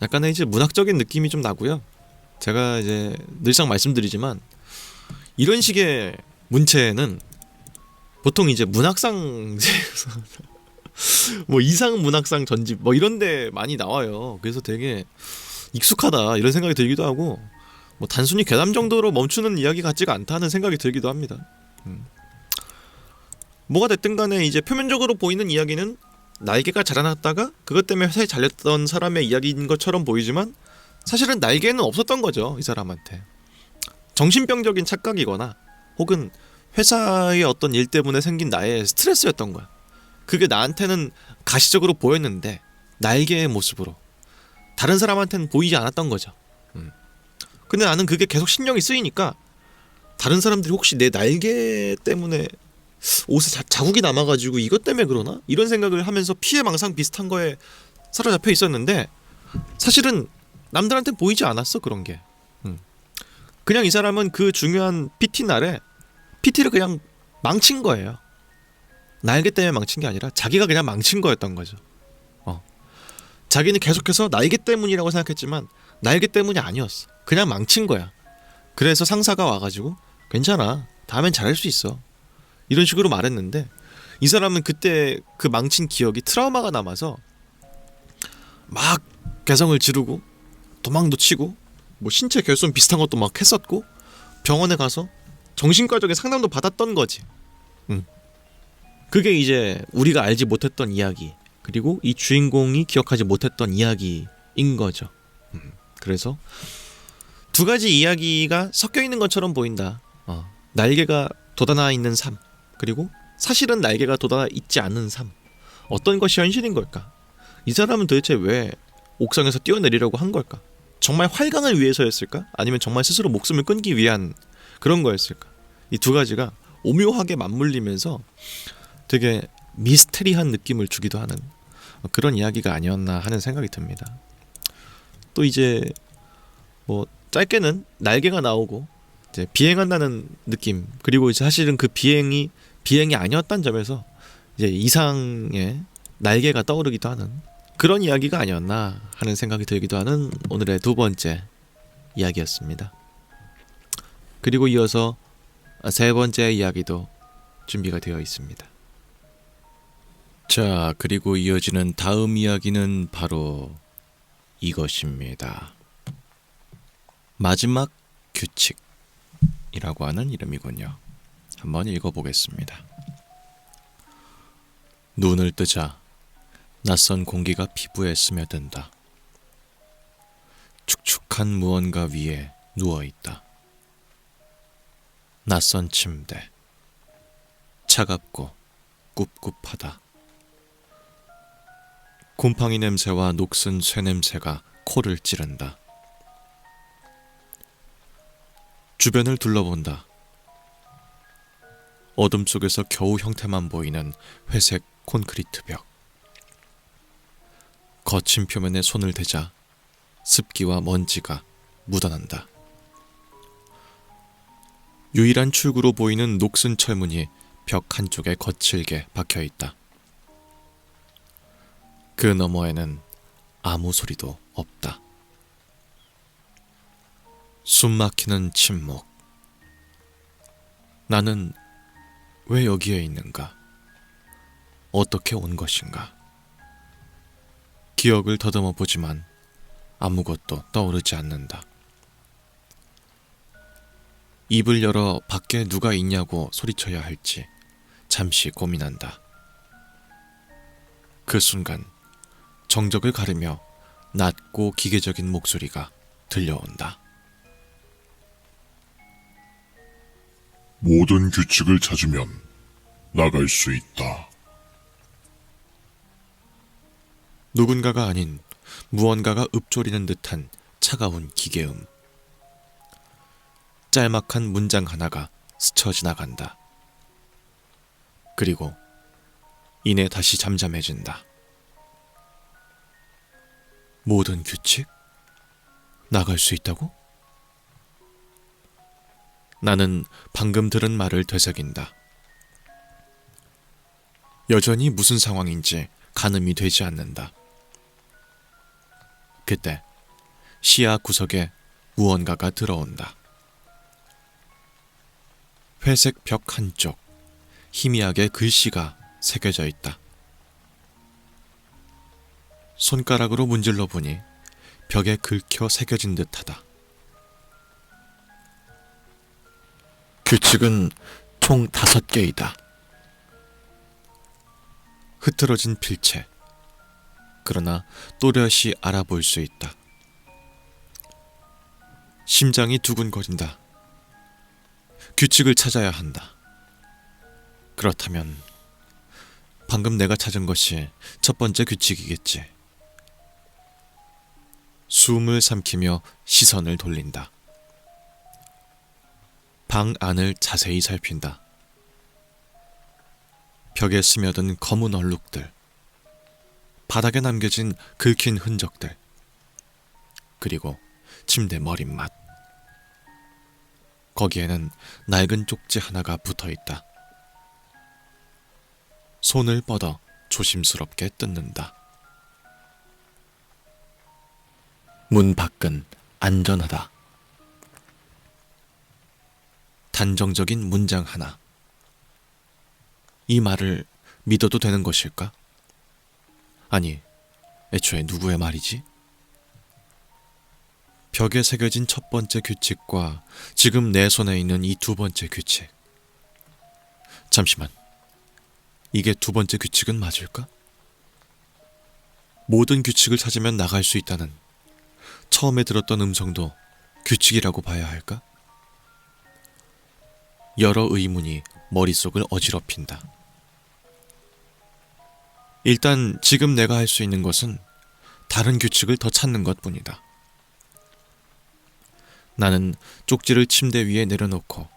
약간의 이제 문학적인 느낌이 좀 나고요. 제가 이제 늘상 말씀드리지만 이런 식의 문체는 보통 이제 문학상 뭐 이상 문학상 전집 뭐 이런데 많이 나와요. 그래서 되게 익숙하다 이런 생각이 들기도 하고, 뭐 단순히 괴담 정도로 멈추는 이야기 같지가 않다는 생각이 들기도 합니다. 뭐가 됐든 간에 이제 표면적으로 보이는 이야기는 날개가 자라났다가 그것 때문에 회사에 잘렸던 사람의 이야기인 것처럼 보이지만 사실은 날개는 없었던 거죠. 이 사람한테 정신병적인 착각이거나 혹은 회사의 어떤 일 때문에 생긴 나의 스트레스였던 거야. 그게 나한테는 가시적으로 보였는데 날개의 모습으로 다른 사람한테는 보이지 않았던 거죠. 근데 나는 그게 계속 신경이 쓰이니까 다른 사람들이 혹시 내 날개 때문에 옷에 자국이 남아가지고 이것 때문에 그러나? 이런 생각을 하면서 피해망상 비슷한 거에 사로잡혀 있었는데, 사실은 남들한테 보이지 않았어 그런 게. 그냥 이 사람은 그 중요한 PT 날에 PT를 그냥 망친 거예요. 날개 때문에 망친 게 아니라 자기가 그냥 망친 거였던 거죠. 자기는 계속해서 날개 때문이라고 생각했지만 날개 때문이 아니었어. 그냥 망친 거야. 그래서 상사가 와가지고 괜찮아, 다음엔 잘할 수 있어 이런 식으로 말했는데, 이 사람은 그때 그 망친 기억이 트라우마가 남아서 막 개성을 지르고 도망도 치고 뭐 신체 결손 비슷한 것도 막 했었고 병원에 가서 정신과적인 상담도 받았던 거지. 그게 이제 우리가 알지 못했던 이야기, 그리고 이 주인공이 기억하지 못했던 이야기인 거죠. 그래서 두 가지 이야기가 섞여 있는 것처럼 보인다. 날개가 돋아나 있는 삶, 그리고 사실은 날개가 돋아나 있지 않은 삶. 어떤 것이 현실인 걸까? 이 사람은 도대체 왜 옥상에서 뛰어내리려고 한 걸까? 정말 활강을 위해서였을까? 아니면 정말 스스로 목숨을 끊기 위한 그런 거였을까? 이 두 가지가 오묘하게 맞물리면서 되게 미스테리한 느낌을 주기도 하는 그런 이야기가 아니었나 하는 생각이 듭니다. 또 이제 뭐 짧게는 날개가 나오고 이제 비행한다는 느낌, 그리고 이제 사실은 그 비행이 아니었다는 점에서 이제 이상의 날개가 떠오르기도 하는 그런 이야기가 아니었나 하는 생각이 들기도 하는 오늘의 두 번째 이야기였습니다. 그리고 이어서 세 번째 이야기도 준비가 되어 있습니다. 자, 그리고 이어지는 다음 이야기는 바로 이것입니다. 마지막 규칙이라고 하는 이름이군요. 한번 읽어보겠습니다. 눈을 뜨자 낯선 공기가 피부에 스며든다. 축축한 무언가 위에 누워있다. 낯선 침대. 차갑고 꿉꿉하다. 곰팡이 냄새와 녹슨 쇠 냄새가 코를 찌른다. 주변을 둘러본다. 어둠 속에서 겨우 형태만 보이는 회색 콘크리트 벽. 거친 표면에 손을 대자 습기와 먼지가 묻어난다. 유일한 출구로 보이는 녹슨 철문이 벽 한쪽에 거칠게 박혀 있다. 그 너머에는 아무 소리도 없다. 숨막히는 침묵. 나는 왜 여기에 있는가? 어떻게 온 것인가? 기억을 더듬어 보지만 아무것도 떠오르지 않는다. 입을 열어 밖에 누가 있냐고 소리쳐야 할지 잠시 고민한다. 그 순간 정적을 가르며 낮고 기계적인 목소리가 들려온다. 모든 규칙을 찾으면 나갈 수 있다. 누군가가 아닌 무언가가 읊조리는 듯한 차가운 기계음. 짤막한 문장 하나가 스쳐 지나간다. 그리고 이내 다시 잠잠해진다. 모든 규칙? 나갈 수 있다고? 나는 방금 들은 말을 되새긴다. 여전히 무슨 상황인지 가늠이 되지 않는다. 그때 시야 구석에 무언가가 들어온다. 회색 벽 한쪽 희미하게 글씨가 새겨져 있다. 손가락으로 문질러 보니 벽에 긁혀 새겨진 듯하다. 규칙은 총 5개이다. 흐트러진 필체. 그러나 또렷이 알아볼 수 있다. 심장이 두근거린다. 규칙을 찾아야 한다. 그렇다면 방금 내가 찾은 것이 첫 번째 규칙이겠지. 숨을 삼키며 시선을 돌린다. 방 안을 자세히 살핀다. 벽에 스며든 검은 얼룩들, 바닥에 남겨진 긁힌 흔적들, 그리고 침대 머릿맛. 거기에는 낡은 쪽지 하나가 붙어 있다. 손을 뻗어 조심스럽게 뜯는다. 문 밖은 안전하다. 단정적인 문장 하나. 이 말을 믿어도 되는 것일까? 아니, 애초에 누구의 말이지? 벽에 새겨진 첫 번째 규칙과 지금 내 손에 있는 이 두 번째 규칙. 잠시만, 이게 두 번째 규칙은 맞을까? 모든 규칙을 찾으면 나갈 수 있다는 처음에 들었던 음성도 규칙이라고 봐야 할까? 여러 의문이 머릿속을 어지럽힌다. 일단 지금 내가 할 수 있는 것은 다른 규칙을 더 찾는 것뿐이다. 나는 쪽지를 침대 위에 내려놓고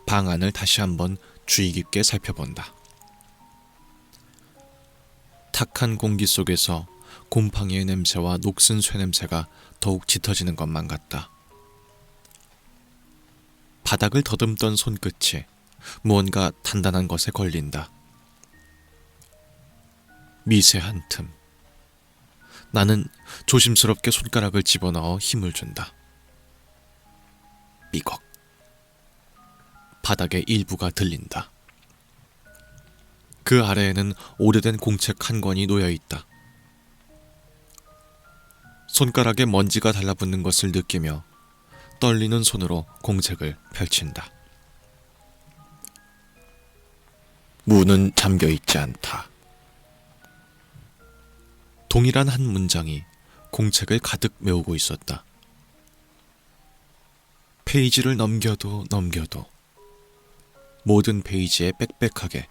방 안을 다시 한번 주의 깊게 살펴본다. 탁한 공기 속에서 곰팡이의 냄새와 녹슨 쇠 냄새가 더욱 짙어지는 것만 같다. 바닥을 더듬던 손끝이 무언가 단단한 것에 걸린다. 미세한 틈. 나는 조심스럽게 손가락을 집어넣어 힘을 준다. 삐걱. 바닥의 일부가 들린다. 그 아래에는 오래된 공책 한 권이 놓여 있다. 손가락에 먼지가 달라붙는 것을 느끼며 떨리는 손으로 공책을 펼친다. 문은 잠겨 있지 않다. 동일한 한 문장이 공책을 가득 메우고 있었다. 페이지를 넘겨도 모든 페이지에 빽빽하게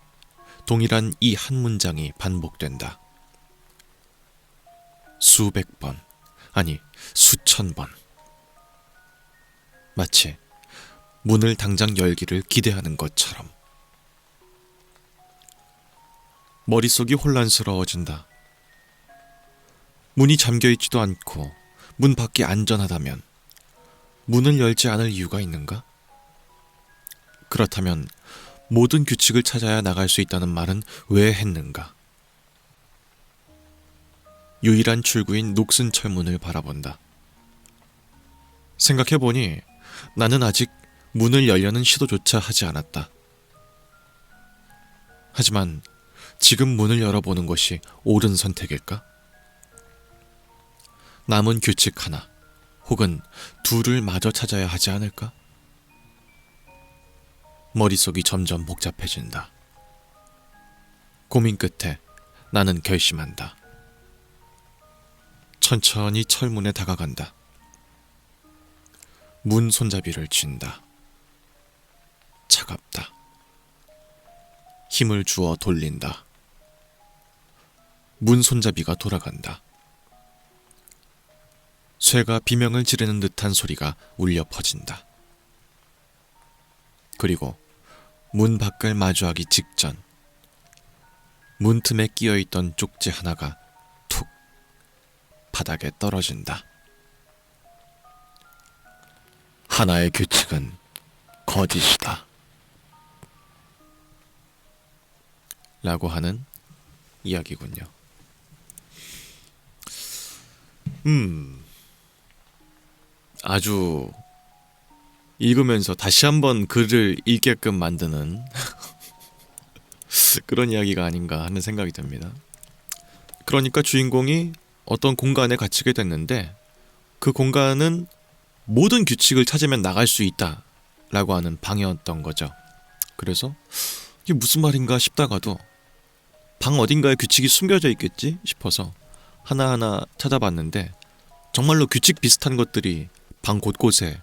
동일한 이 한 문장이 반복된다. 수백 번, 아니 수천 번. 마치 문을 당장 열기를 기대하는 것처럼. 머릿속이 혼란스러워진다. 문이 잠겨있지도 않고 문 밖이 안전하다면 문을 열지 않을 이유가 있는가? 그렇다면 모든 규칙을 찾아야 나갈 수 있다는 말은 왜 했는가? 유일한 출구인 녹슨 철문을 바라본다. 생각해보니 나는 아직 문을 열려는 시도조차 하지 않았다. 하지만 지금 문을 열어보는 것이 옳은 선택일까? 남은 규칙 하나 혹은 둘을 마저 찾아야 하지 않을까? 머릿속이 점점 복잡해진다. 고민 끝에 나는 결심한다. 천천히 철문에 다가간다. 문 손잡이를 쥔다. 차갑다. 힘을 주어 돌린다. 문 손잡이가 돌아간다. 쇠가 비명을 지르는 듯한 소리가 울려 퍼진다. 그리고 문 밖을 마주하기 직전 문틈에 끼어있던 쪽지 하나가 툭 바닥에 떨어진다. 하나의 규칙은 거짓이다. 라고 하는 이야기군요. 아주 읽으면서 다시 한번 글을 읽게끔 만드는 그런 이야기가 아닌가 하는 생각이 듭니다. 그러니까 주인공이 어떤 공간에 갇히게 됐는데 그 공간은 모든 규칙을 찾으면 나갈 수 있다 라고 하는 방이었던 거죠. 그래서 이게 무슨 말인가 싶다가도 방 어딘가에 규칙이 숨겨져 있겠지 싶어서 하나하나 찾아봤는데 정말로 규칙 비슷한 것들이 방 곳곳에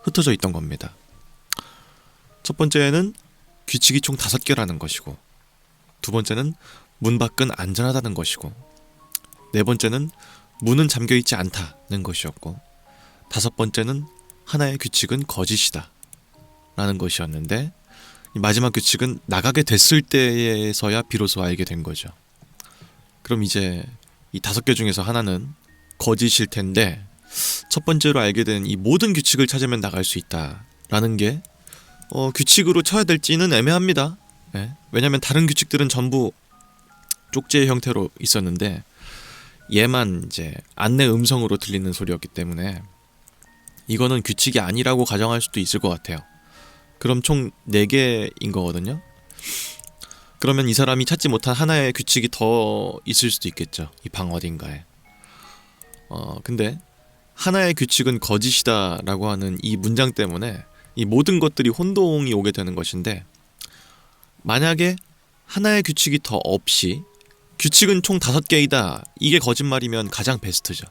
흩어져 있던 겁니다. 첫 번째는 규칙이 총 5개라는 것이고, 두 번째는 문 밖은 안전하다는 것이고, 네 번째는 문은 잠겨있지 않다는 것이었고, 다섯 번째는 하나의 규칙은 거짓이다 라는 것이었는데, 이 마지막 규칙은 나가게 됐을 때에서야 비로소 알게 된 거죠. 그럼 이제 이 5개 중에서 하나는 거짓일 텐데, 첫 번째로 알게 된 이 모든 규칙을 찾으면 나갈 수 있다라는 게 규칙으로 쳐야 될지는 애매합니다. 네. 왜냐하면 다른 규칙들은 전부 쪽지의 형태로 있었는데 얘만 이제 안내 음성으로 들리는 소리였기 때문에 이거는 규칙이 아니라고 가정할 수도 있을 것 같아요. 그럼 총 4개인 거거든요. 그러면 이 사람이 찾지 못한 하나의 규칙이 더 있을 수도 있겠죠. 이 방 어딘가에. 근데 하나의 규칙은 거짓이다 라고 하는 이 문장 때문에 이 모든 것들이 혼동이 오게 되는 것인데, 만약에 하나의 규칙이 더 없이 규칙은 총 5개이다 이게 거짓말이면 가장 베스트죠.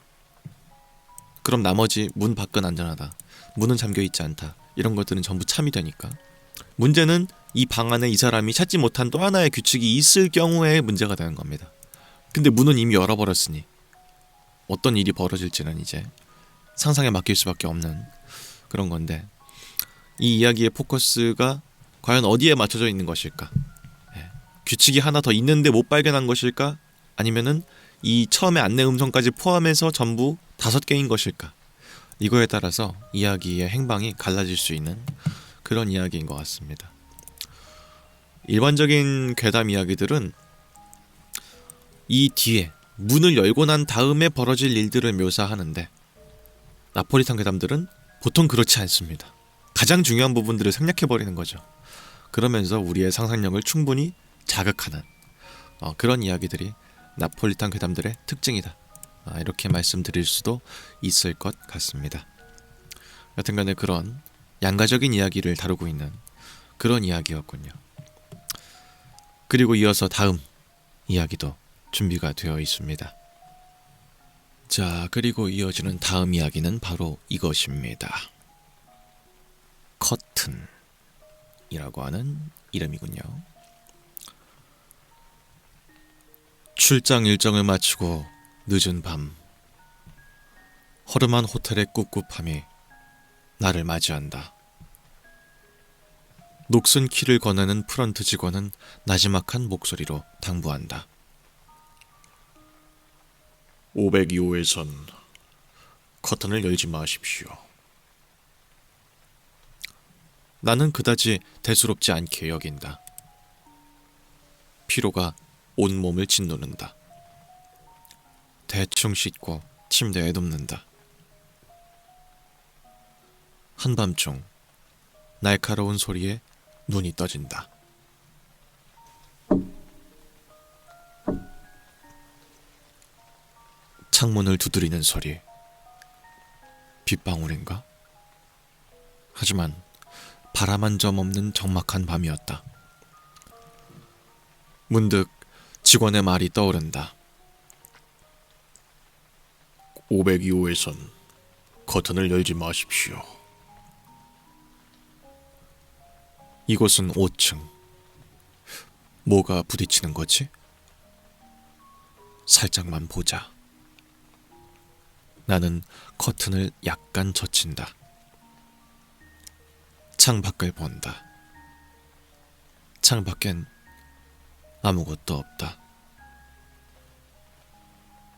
그럼 나머지 문 밖은 안전하다, 문은 잠겨있지 않다 이런 것들은 전부 참이 되니까. 문제는 이 방 안에 이 사람이 찾지 못한 또 하나의 규칙이 있을 경우에 문제가 되는 겁니다. 근데 문은 이미 열어버렸으니 어떤 일이 벌어질지는 이제 상상에 맡길 수밖에 없는 그런 건데, 이 이야기의 포커스가 과연 어디에 맞춰져 있는 것일까? 규칙이 하나 더 있는데 못 발견한 것일까? 아니면은 이 처음에 안내 음성까지 포함해서 전부 5개인 것일까? 이거에 따라서 이야기의 행방이 갈라질 수 있는 그런 이야기인 것 같습니다. 일반적인 괴담 이야기들은 이 뒤에 문을 열고 난 다음에 벌어질 일들을 묘사하는데, 나폴리탄 괴담들은 보통 그렇지 않습니다. 가장 중요한 부분들을 생략해버리는 거죠. 그러면서 우리의 상상력을 충분히 자극하는 그런 이야기들이 나폴리탄 괴담들의 특징이다. 이렇게 말씀드릴 수도 있을 것 같습니다. 여튼간에 그런 양가적인 이야기를 다루고 있는 그런 이야기였군요. 그리고 이어서 다음 이야기도 준비가 되어 있습니다. 자, 그리고 이어지는 다음 이야기는 바로 이것입니다. 커튼이라고 하는 이름이군요. 출장 일정을 마치고 늦은 밤, 허름한 호텔의 꿉꿉함이 나를 맞이한다. 녹슨 키를 건네는 프런트 직원은 나지막한 목소리로 당부한다. 502호에선 커튼을 열지 마십시오. 나는 그다지 대수롭지 않게 여긴다. 피로가 온몸을 짓누른다. 대충 씻고 침대에 눕는다. 한밤중 날카로운 소리에 눈이 떠진다. 창문을 두드리는 소리. 빗방울인가? 하지만 바람 한 점 없는 적막한 밤이었다. 문득 직원의 말이 떠오른다. 502호에선 커튼을 열지 마십시오. 이곳은 5층. 뭐가 부딪히는 거지? 살짝만 보자. 나는 커튼을 약간 젖힌다. 창밖을 본다. 창밖엔 아무것도 없다.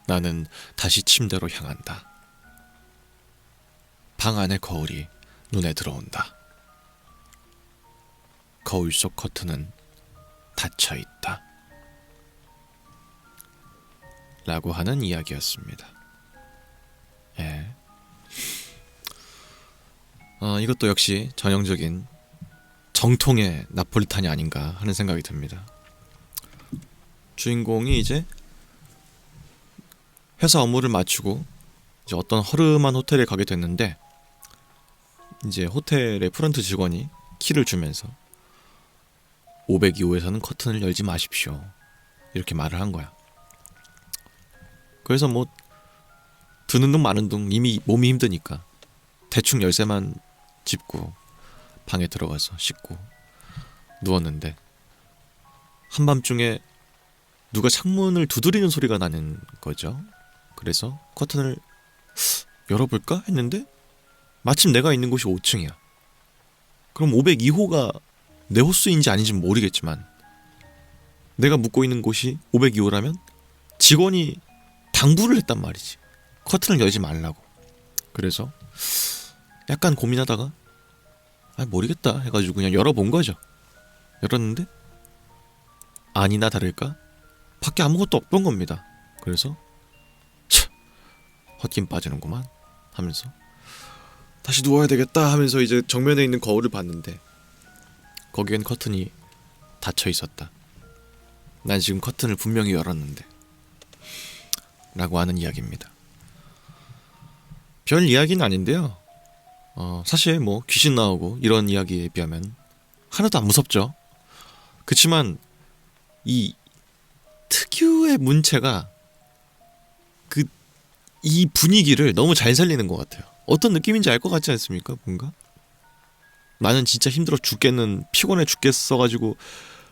나는 다시 침대로 향한다. 방 안의 거울이 눈에 들어온다. 거울 속 커튼은 닫혀 있다. 라고 하는 이야기였습니다. 예. 이것도 역시 전형적인 정통의 나폴리탄이 아닌가 하는 생각이 듭니다. 주인공이 이제 회사 업무를 마치고 이제 어떤 허름한 호텔에 가게 됐는데, 이제 호텔의 프런트 직원이 키를 주면서 502호에서는 커튼을 열지 마십시오, 이렇게 말을 한 거야. 그래서 뭐 드는 둥 마는 둥 이미 몸이 힘드니까 대충 열쇠만 짚고 방에 들어가서 씻고 누웠는데, 한밤중에 누가 창문을 두드리는 소리가 나는 거죠. 그래서 커튼을 열어볼까 했는데 마침 내가 있는 곳이 5층이야. 그럼 502호가 내 호수인지 아닌지 모르겠지만 내가 묵고 있는 곳이 502호라면 직원이 당부를 했단 말이지. 커튼을 열지 말라고. 그래서 약간 고민하다가 모르겠다 해가지고 그냥 열어본 거죠. 열었는데 아니나 다를까 밖에 아무것도 없던 겁니다. 그래서 헛김 빠지는구만 하면서 다시 누워야 되겠다 하면서 이제 정면에 있는 거울을 봤는데 거기엔 커튼이 닫혀 있었다. 난 지금 커튼을 분명히 열었는데, 라고 하는 이야기입니다. 별 이야기는 아닌데요. 사실 뭐 귀신 나오고 이런 이야기에 비하면 하나도 안 무섭죠. 그치만 이 특유의 문체가 이 분위기를 너무 잘 살리는 것 같아요. 어떤 느낌인지 알 것 같지 않습니까? 뭔가 나는 진짜 힘들어 죽겠는, 피곤해 죽겠어가지고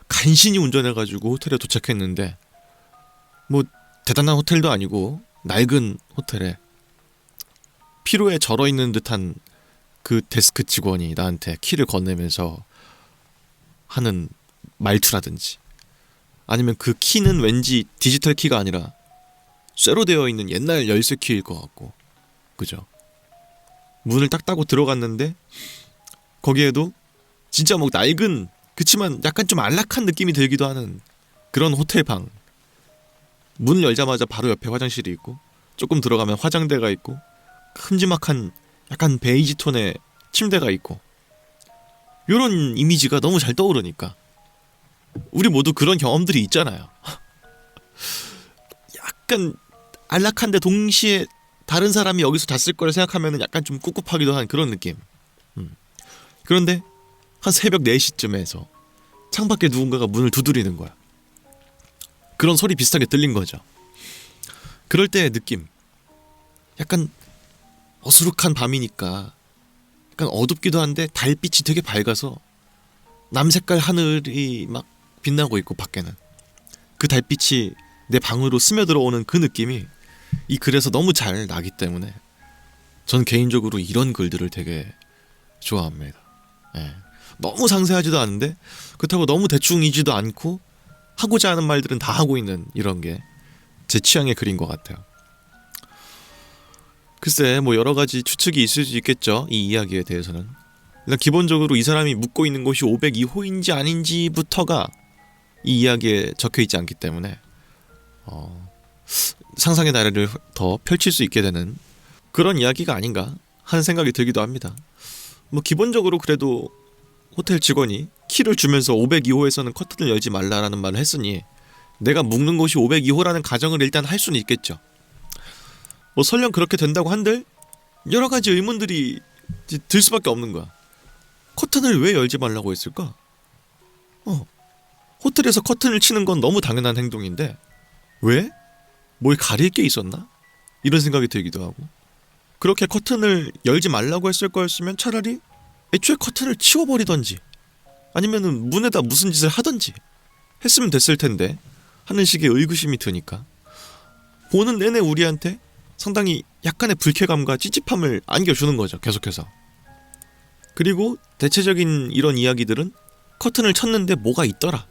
간신히 운전해가지고 호텔에 도착했는데, 뭐 대단한 호텔도 아니고 낡은 호텔에 피로에 절어있는 듯한 그 데스크 직원이 나한테 키를 건네면서 하는 말투라든지, 아니면 그 키는 왠지 디지털 키가 아니라 쇠로 되어 있는 옛날 열쇠 키일 것 같고, 그죠? 문을 딱 따고 들어갔는데 거기에도 진짜 뭐 낡은, 그치만 약간 좀 안락한 느낌이 들기도 하는 그런 호텔 방. 문을 열자마자 바로 옆에 화장실이 있고, 조금 들어가면 화장대가 있고, 큼지막한 약간 베이지 톤의 침대가 있고, 요런 이미지가 너무 잘 떠오르니까 우리 모두 그런 경험들이 있잖아요. 약간 안락한데 동시에 다른 사람이 여기서 잤을 걸 생각하면 약간 좀 꿉꿉하기도 한 그런 느낌. 그런데 한 새벽 4시쯤에서 창밖에 누군가가 문을 두드리는 거야. 그런 소리 비슷하게 들린 거죠. 그럴 때의 느낌, 약간 어수룩한 밤이니까 약간 어둡기도 한데 달빛이 되게 밝아서 남색깔 하늘이 막 빛나고 있고, 밖에는 그 달빛이 내 방으로 스며들어오는 그 느낌이 이 글에서 너무 잘 나기 때문에 전 개인적으로 이런 글들을 되게 좋아합니다. 예. 너무 상세하지도 않은데 그렇다고 너무 대충이지도 않고 하고자 하는 말들은 다 하고 있는 이런 게 제 취향의 글인 것 같아요. 글쎄 뭐 여러 가지 추측이 있을 수 있겠죠. 이 이야기에 대해서는. 일단 기본적으로 이 사람이 묻고 있는 곳이 502호인지 아닌지부터가 이 이야기에 적혀 있지 않기 때문에 상상의 나래를 더 펼칠 수 있게 되는 그런 이야기가 아닌가 하는 생각이 들기도 합니다. 뭐 기본적으로 그래도 호텔 직원이 키를 주면서 502호에서는 커튼을 열지 말라라는 말을 했으니 내가 묵는 곳이 502호라는 가정을 일단 할 수는 있겠죠. 뭐 설령 그렇게 된다고 한들 여러 가지 의문들이 들 수밖에 없는 거야. 커튼을 왜 열지 말라고 했을까? 호텔에서 커튼을 치는 건 너무 당연한 행동인데 왜? 뭘 가릴 게 있었나? 이런 생각이 들기도 하고 그렇게 커튼을 열지 말라고 했을 거였으면 차라리 애초에 커튼을 치워버리던지 아니면은 문에다 무슨 짓을 하던지 했으면 됐을 텐데 하는 식의 의구심이 드니까 보는 내내 우리한테 상당히 약간의 불쾌감과 찝찝함을 안겨주는 거죠. 계속해서. 그리고 대체적인 이런 이야기들은 커튼을 쳤는데 뭐가 있더라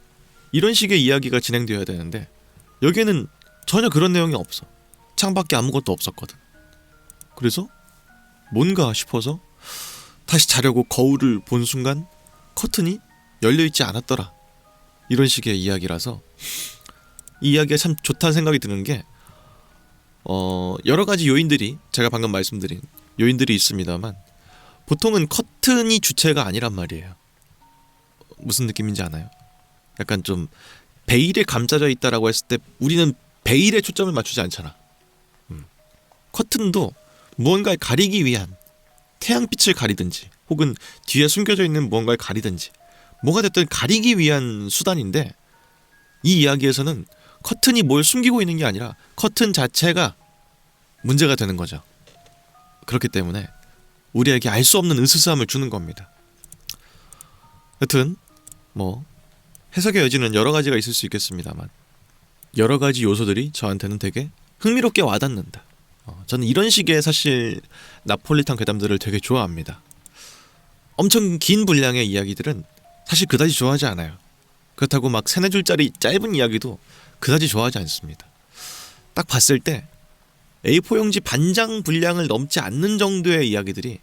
이런 식의 이야기가 진행되어야 되는데 여기에는 전혀 그런 내용이 없어. 창밖에 아무것도 없었거든. 그래서 뭔가 싶어서 다시 자려고 거울을 본 순간 커튼이 열려있지 않았더라 이런 식의 이야기라서 이 이야기가 참 좋다는 생각이 드는 게 여러 가지 요인들이 제가 방금 말씀드린 요인들이 있습니다만 보통은 커튼이 주체가 아니란 말이에요. 무슨 느낌인지 아나요? 약간 좀 베일에 감싸져 있다라고 했을 때 우리는 베일에 초점을 맞추지 않잖아. 커튼도 무언가를 가리기 위한 태양빛을 가리든지 혹은 뒤에 숨겨져 있는 무언가를 가리든지 뭐가 됐든 가리기 위한 수단인데 이 이야기에서는 커튼이 뭘 숨기고 있는 게 아니라 커튼 자체가 문제가 되는 거죠. 그렇기 때문에 우리에게 알 수 없는 으스스함을 주는 겁니다. 여튼 뭐 해석의 여지는 여러 가지가 있을 수 있겠습니다만 여러 가지 요소들이 저한테는 되게 흥미롭게 와닿는다. 저는 이런 식의 사실 나폴리탄 괴담들을 되게 좋아합니다. 엄청 긴 분량의 이야기들은 사실 그다지 좋아하지 않아요. 그렇다고 막 3-4줄짜리 짧은 이야기도 그다지 좋아하지 않습니다. 딱 봤을 때 A4 용지 반장 분량을 넘지 않는 정도의 이야기들이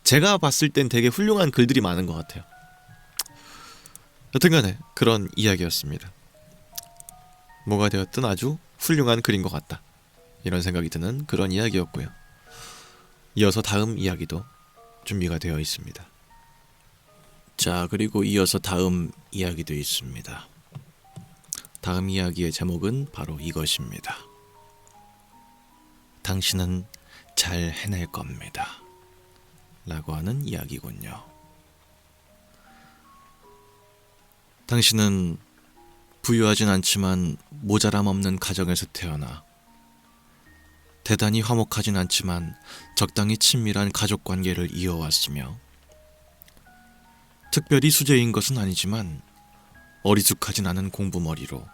제가 봤을 땐 되게 훌륭한 글들이 많은 것 같아요. 여튼간에 그런 이야기였습니다. 뭐가 되었든 아주 훌륭한 글인 것 같다 이런 생각이 드는 그런 이야기였고요. 이어서 다음 이야기도 준비가 되어 있습니다. 자, 그리고 이어서 다음 이야기도 있습니다. 다음 이야기의 제목은 바로 이것입니다. 당신은 잘 해낼 겁니다. 라고 하는 이야기군요. 당신은 부유하진 않지만 모자람 없는 가정에서 태어나 대단히 화목하진 않지만 적당히 친밀한 가족 관계를 이어왔으며 특별히 수재인 것은 아니지만 어리숙하진 않은 공부머리로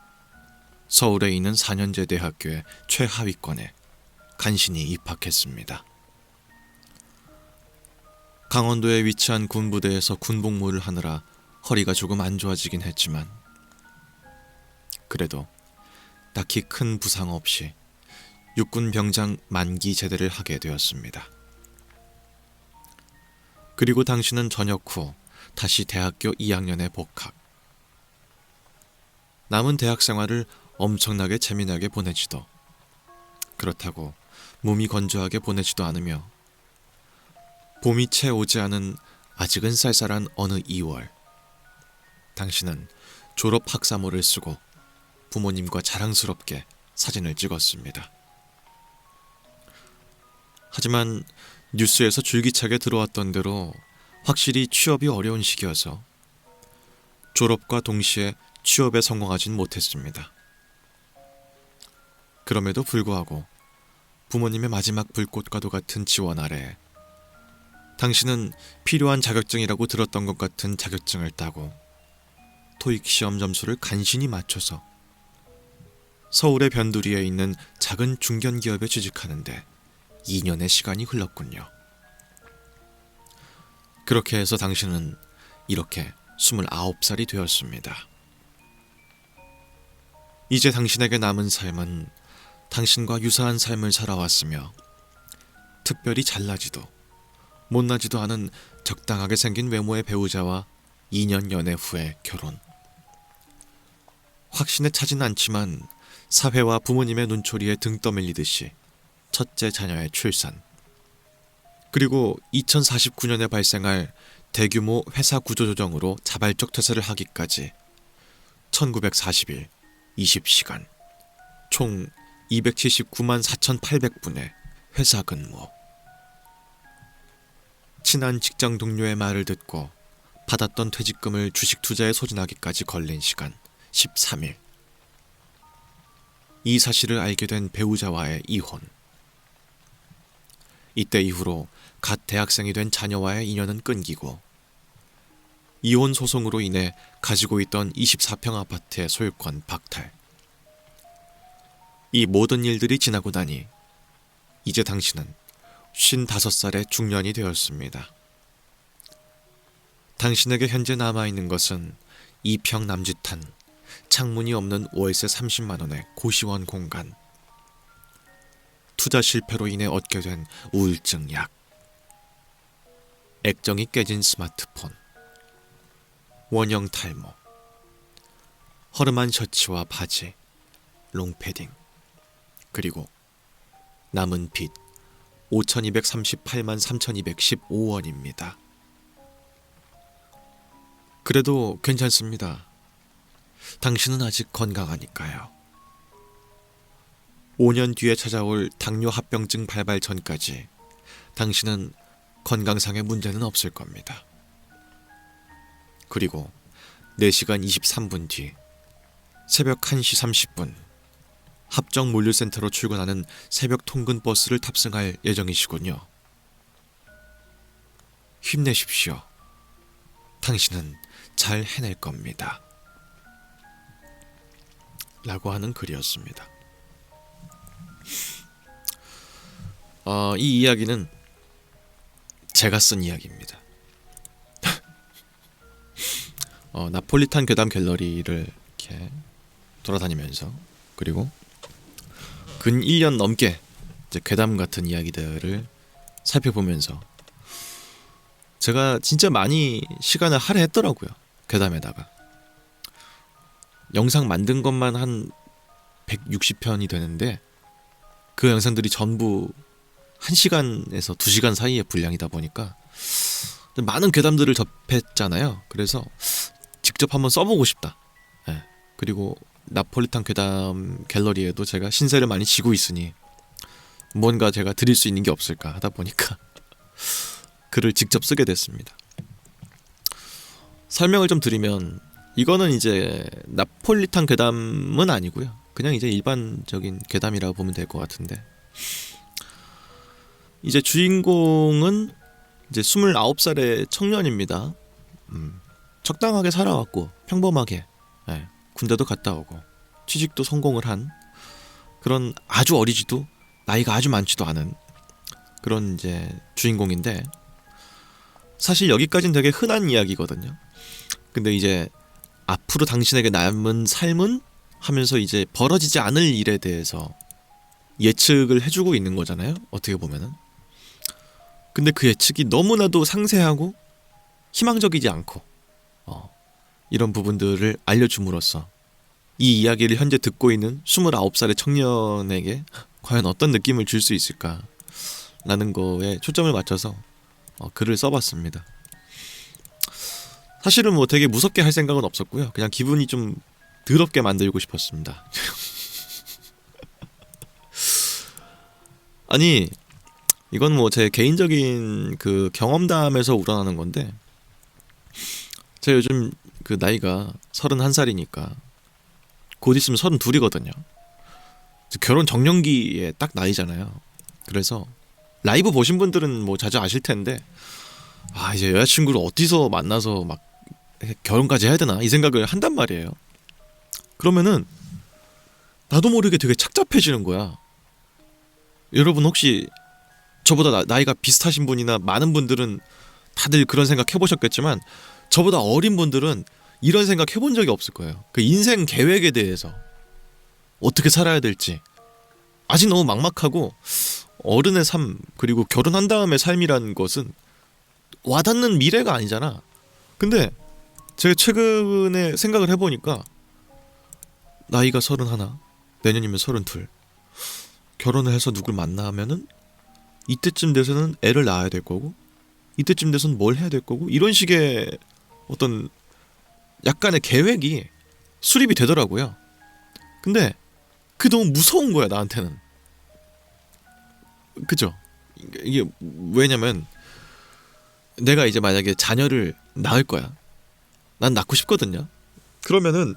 서울에 있는 4년제 대학교의 최하위권에 간신히 입학했습니다. 강원도에 위치한 군부대에서 군복무를 하느라 허리가 조금 안 좋아지긴 했지만 그래도 딱히 큰 부상 없이 육군 병장 만기 제대를 하게 되었습니다. 그리고 당신은 전역 후 다시 대학교 2학년에 복학. 남은 대학 생활을 엄청나게 재미나게 보내지도 그렇다고 몸이 건조하게 보내지도 않으며 봄이 채 오지 않은 아직은 쌀쌀한 어느 2월 당신은 졸업 학사모를 쓰고 부모님과 자랑스럽게 사진을 찍었습니다. 하지만 뉴스에서 줄기차게 들어왔던 대로 확실히 취업이 어려운 시기여서 졸업과 동시에 취업에 성공하진 못했습니다. 그럼에도 불구하고 부모님의 마지막 불꽃과도 같은 지원 아래 당신은 필요한 자격증이라고 들었던 것 같은 자격증을 따고 토익 시험 점수를 간신히 맞춰서 서울의 변두리에 있는 작은 중견기업에 취직하는데 2년의 시간이 흘렀군요. 그렇게 해서 당신은 이렇게 29살이 되었습니다. 이제 당신에게 남은 삶은 당신과 유사한 삶을 살아왔으며 특별히 잘나지도 못나지도 않은 적당하게 생긴 외모의 배우자와 2년 연애 후에 결혼. 확신에 차진 않지만 사회와 부모님의 눈초리에 등 떠밀리듯이 첫째 자녀의 출산, 그리고 2049년에 발생할 대규모 회사 구조조정으로 자발적 퇴사를 하기까지 1940일 20시간 총 279만 4,800분의 회사 근무. 친한 직장 동료의 말을 듣고 받았던 퇴직금을 주식 투자에 소진하기까지 걸린 시간 13일. 이 사실을 알게 된 배우자와의 이혼. 이때 이후로 갓 대학생이 된 자녀와의 인연은 끊기고 이혼 소송으로 인해 가지고 있던 24평 아파트의 소유권 박탈. 이 모든 일들이 지나고 나니 이제 당신은 55살의 중년이 되었습니다. 당신에게 현재 남아있는 것은 2평 남짓한 창문이 없는 월세 30만 원의 고시원 공간, 투자 실패로 인해 얻게 된 우울증 약, 액정이 깨진 스마트폰, 원형 탈모, 허름한 셔츠와 바지, 롱패딩, 그리고 남은 빚 5,238만 3,215원입니다. 그래도 괜찮습니다. 당신은 아직 건강하니까요. 5년 뒤에 찾아올 당뇨 합병증 발발 전까지 당신은 건강상의 문제는 없을 겁니다. 그리고 4시간 23분 뒤 새벽 1시 30분 합정 물류센터로 출근하는 새벽 통근 버스를 탑승할 예정이시군요. 힘내십시오. 당신은 잘 해낼 겁니다. 라고 하는 글이었습니다. 이 이야기는 제가 쓴 이야기입니다. 나폴리탄 괴담 갤러리를 이렇게 돌아다니면서, 그리고 근 1년 넘게 이제 괴담 같은 이야기들을 살펴보면서 제가 진짜 많이 시간을 할애했더라고요. 괴담에다가 영상 만든 것만 한 160편이 되는데 그 영상들이 전부 1시간에서 2시간 사이의 분량이다 보니까 많은 괴담들을 접했잖아요. 그래서 직접 한번 써보고 싶다. 네. 그리고 나폴리탄 괴담 갤러리에도 제가 신세를 많이 지고 있으니 뭔가 제가 드릴 수 있는 게 없을까 하다 보니까 글을 직접 쓰게 됐습니다. 설명을 좀 드리면, 이거는 이제 나폴리탄 괴담은 아니고요. 그냥 이제 일반적인 괴담이라고 보면 될 것 같은데, 이제 주인공은 이제 29살의 청년입니다. 적당하게 살아왔고 평범하게, 네, 군대도 갔다 오고 취직도 성공을 한 그런 아주 어리지도 나이가 아주 많지도 않은 그런 이제 주인공인데, 사실 여기까지는 되게 흔한 이야기거든요. 근데 이제 앞으로 당신에게 남은 삶은 하면서 이제 벌어지지 않을 일에 대해서 예측을 해주고 있는 거잖아요, 어떻게 보면은. 근데 그 예측이 너무나도 상세하고 희망적이지 않고 이런 부분들을 알려줌으로써 이 이야기를 현재 듣고 있는 29살의 청년에게 과연 어떤 느낌을 줄 수 있을까 라는 거에 초점을 맞춰서 글을 써봤습니다. 사실은 뭐 되게 무섭게 할 생각은 없었고요. 그냥 기분이 좀 더럽게 만들고 싶었습니다. 아니, 이건 뭐 제 개인적인 그 경험담에서 우러나는 건데, 제가 요즘 그 나이가 31살이니까 곧 있으면 32이거든요. 결혼 정년기에 딱 나이잖아요. 그래서 라이브 보신 분들은 뭐 자주 아실 텐데, 이제 여자친구를 어디서 만나서 막 결혼까지 해야 되나 이 생각을 한단 말이에요. 그러면은 나도 모르게 되게 착잡해지는 거야. 여러분 혹시 저보다 나이가 비슷하신 분이나 많은 분들은 다들 그런 생각 해보셨겠지만 저보다 어린 분들은 이런 생각 해본 적이 없을 거예요. 그 인생 계획에 대해서 어떻게 살아야 될지 아직 너무 막막하고, 어른의 삶 그리고 결혼한 다음의 삶이라는 것은 와닿는 미래가 아니잖아. 근데 제가 최근에 생각을 해보니까 나이가 31, 내년이면 32, 결혼을 해서 누굴 만나면은 이때쯤 돼서는 애를 낳아야 될 거고, 이때쯤 돼서는 뭘 해야 될 거고, 이런 식의 어떤 약간의 계획이 수립이 되더라고요. 근데 그게 너무 무서운 거야, 나한테는. 그죠? 이게 왜냐면 내가 이제 만약에 자녀를 낳을 거야. 난 낳고 싶거든요. 그러면은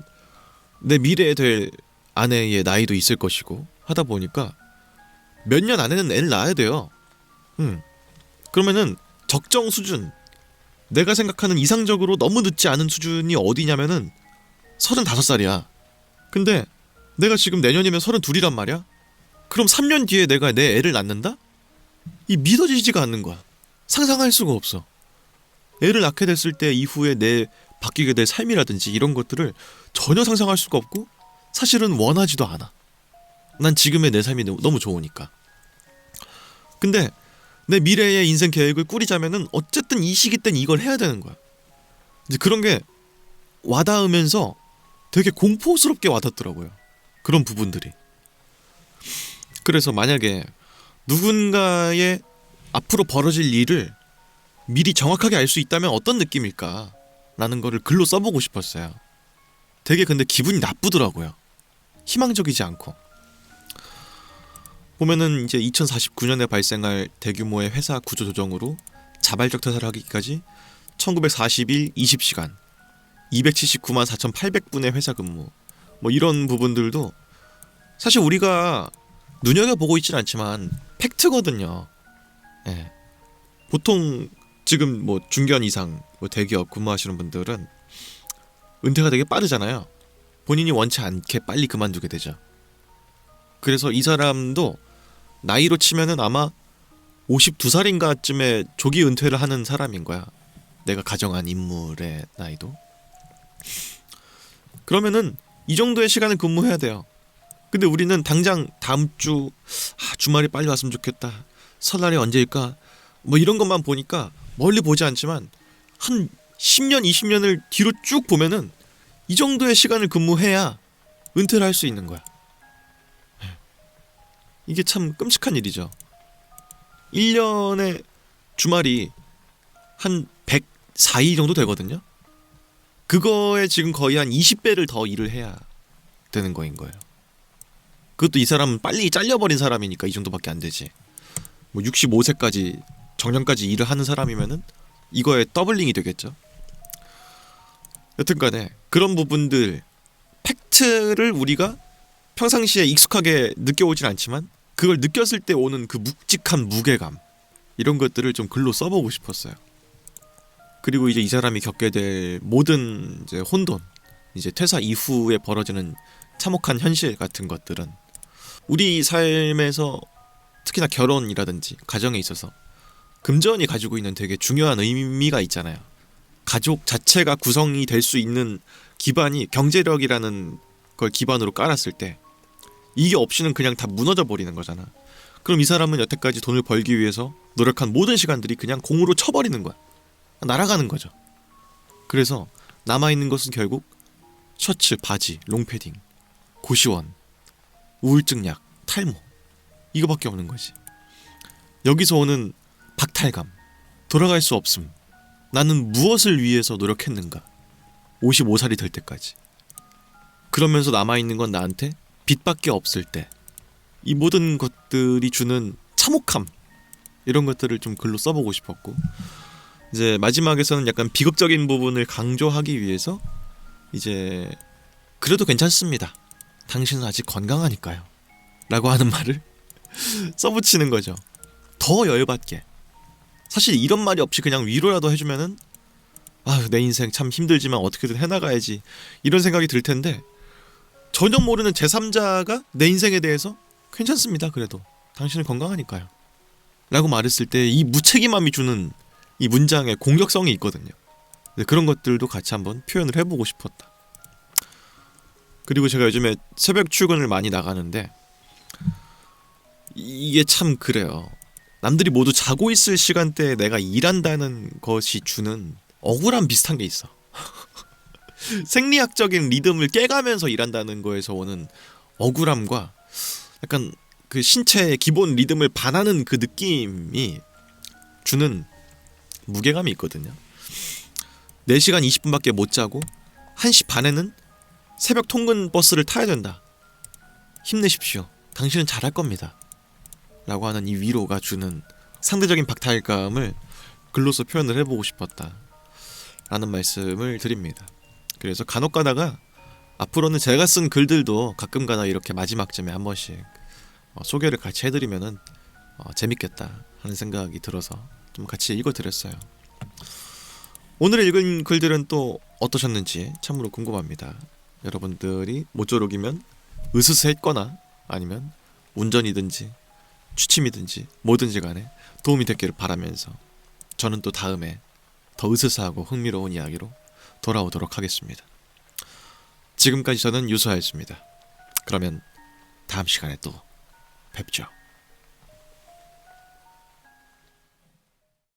내 미래에 될 아내의 나이도 있을 것이고 하다 보니까 몇 년 안에는 애를 낳아야 돼요. 그러면은 적정 수준, 내가 생각하는 이상적으로 너무 늦지 않은 수준이 어디냐면은 35살이야. 근데 내가 지금 내년이면 32이란 말이야? 그럼 3년 뒤에 내가 내 애를 낳는다? 이 믿어지지가 않는 거야. 상상할 수가 없어. 애를 낳게 됐을 때 이후에 내 바뀌게 될 삶이라든지 이런 것들을 전혀 상상할 수가 없고 사실은 원하지도 않아. 난 지금의 내 삶이 너무 좋으니까. 근데 내 미래의 인생 계획을 꾸리자면은 어쨌든 이 시기 땐 이걸 해야 되는 거야. 이제 그런 게 와닿으면서 되게 공포스럽게 와닿더라고요. 그런 부분들이. 그래서 만약에 누군가의 앞으로 벌어질 일을 미리 정확하게 알 수 있다면 어떤 느낌일까? 라는 거를 글로 써보고 싶었어요. 되게 근데 기분이 나쁘더라고요. 희망적이지 않고. 보면은 이제 2049년에 발생할 대규모의 회사 구조 조정으로 자발적 퇴사를 하기까지 1941 20시간 279만 4,800분의 회사 근무, 뭐 이런 부분들도 사실 우리가 눈여겨보고 있진 않지만 팩트거든요. 예. 보통 지금 뭐 중견 이상 뭐 대기업 근무하시는 분들은 은퇴가 되게 빠르잖아요. 본인이 원치 않게 빨리 그만두게 되죠. 그래서 이 사람도 나이로 치면은 아마 52살인가쯤에 조기 은퇴를 하는 사람인 거야. 내가 가정한 인물의 나이도. 그러면은 이 정도의 시간을 근무해야 돼요. 근데 우리는 당장 다음 주 주말이 빨리 왔으면 좋겠다. 설날이 언제일까? 뭐 이런 것만 보니까 멀리 보지 않지만 한 10년, 20년을 뒤로 쭉 보면은 이 정도의 시간을 근무해야 은퇴를 할 수 있는 거야. 이게 참 끔찍한 일이죠. 1년에 주말이 한 104일 정도 되거든요. 그거에 지금 거의 한 20배를 더 일을 해야 되는 거인 거예요. 그것도 이 사람은 빨리 잘려버린 사람이니까 이 정도밖에 안 되지. 뭐 65세까지 정년까지 일을 하는 사람이면은 이거에 더블링이 되겠죠. 여튼간에 그런 부분들, 팩트를 우리가 평상시에 익숙하게 느껴오진 않지만 그걸 느꼈을 때 오는 그 묵직한 무게감, 이런 것들을 좀 글로 써보고 싶었어요. 그리고 이제 이 사람이 겪게 될 모든 이제 혼돈, 이제 퇴사 이후에 벌어지는 참혹한 현실 같은 것들은 우리 삶에서 특히나 결혼이라든지 가정에 있어서 금전이 가지고 있는 되게 중요한 의미가 있잖아요. 가족 자체가 구성이 될 수 있는 기반이 경제력이라는 걸 기반으로 깔았을 때 이게 없이는 그냥 다 무너져 버리는 거잖아. 그럼 이 사람은 여태까지 돈을 벌기 위해서 노력한 모든 시간들이 그냥 공으로 쳐버리는 거야. 날아가는 거죠. 그래서 남아있는 것은 결국 셔츠, 바지, 롱패딩, 고시원, 우울증약, 탈모, 이거밖에 없는 거지. 여기서 오는 박탈감, 돌아갈 수 없음, 나는 무엇을 위해서 노력했는가, 55살이 될 때까지. 그러면서 남아있는 건 나한테 빚밖에 없을 때, 이 모든 것들이 주는 참혹함, 이런 것들을 좀 글로 써보고 싶었고, 이제 마지막에서는 약간 비극적인 부분을 강조하기 위해서 이제 그래도 괜찮습니다, 당신은 아직 건강하니까요 라고 하는 말을 써붙이는 거죠. 더 열받게. 사실 이런 말이 없이 그냥 위로라도 해주면은 아유, 내 인생 참 힘들지만 어떻게든 해나가야지, 이런 생각이 들 텐데 전혀 모르는 제3자가 내 인생에 대해서 괜찮습니다, 그래도 당신은 건강하니까요 라고 말했을 때 이 무책임함이 주는 이 문장에 공격성이 있거든요. 그런 것들도 같이 한번 표현을 해보고 싶었다. 그리고 제가 요즘에 새벽 출근을 많이 나가는데 이게 참 그래요. 남들이 모두 자고 있을 시간대에 내가 일한다는 것이 주는 억울함 비슷한 게 있어. 생리학적인 리듬을 깨가면서 일한다는 거에서 오는 억울함과 약간 그 신체의 기본 리듬을 반하는 그 느낌이 주는 무게감이 있거든요. 4시간 20분밖에 못 자고 1시 반에는 새벽 통근 버스를 타야 된다. 힘내십시오. 당신은 잘할 겁니다. 라고 하는 이 위로가 주는 상대적인 박탈감을 글로써 표현을 해보고 싶었다 라는 말씀을 드립니다. 그래서 간혹 가다가 앞으로는 제가 쓴 글들도 가끔 가다 이렇게 마지막쯤에 한 번씩 소개를 같이 해드리면은 재밌겠다 하는 생각이 들어서 좀 같이 읽어드렸어요. 오늘 읽은 글들은 또 어떠셨는지 참으로 궁금합니다. 여러분들이 모쪼록이면 으스스했거나 아니면 운전이든지 취침이든지 뭐든지 간에 도움이 됐기를 바라면서 저는 또 다음에 더 으스스하고 흥미로운 이야기로 돌아오도록 하겠습니다. 지금까지 저는 유수하였습니다. 그러면 다음 시간에 또 뵙죠.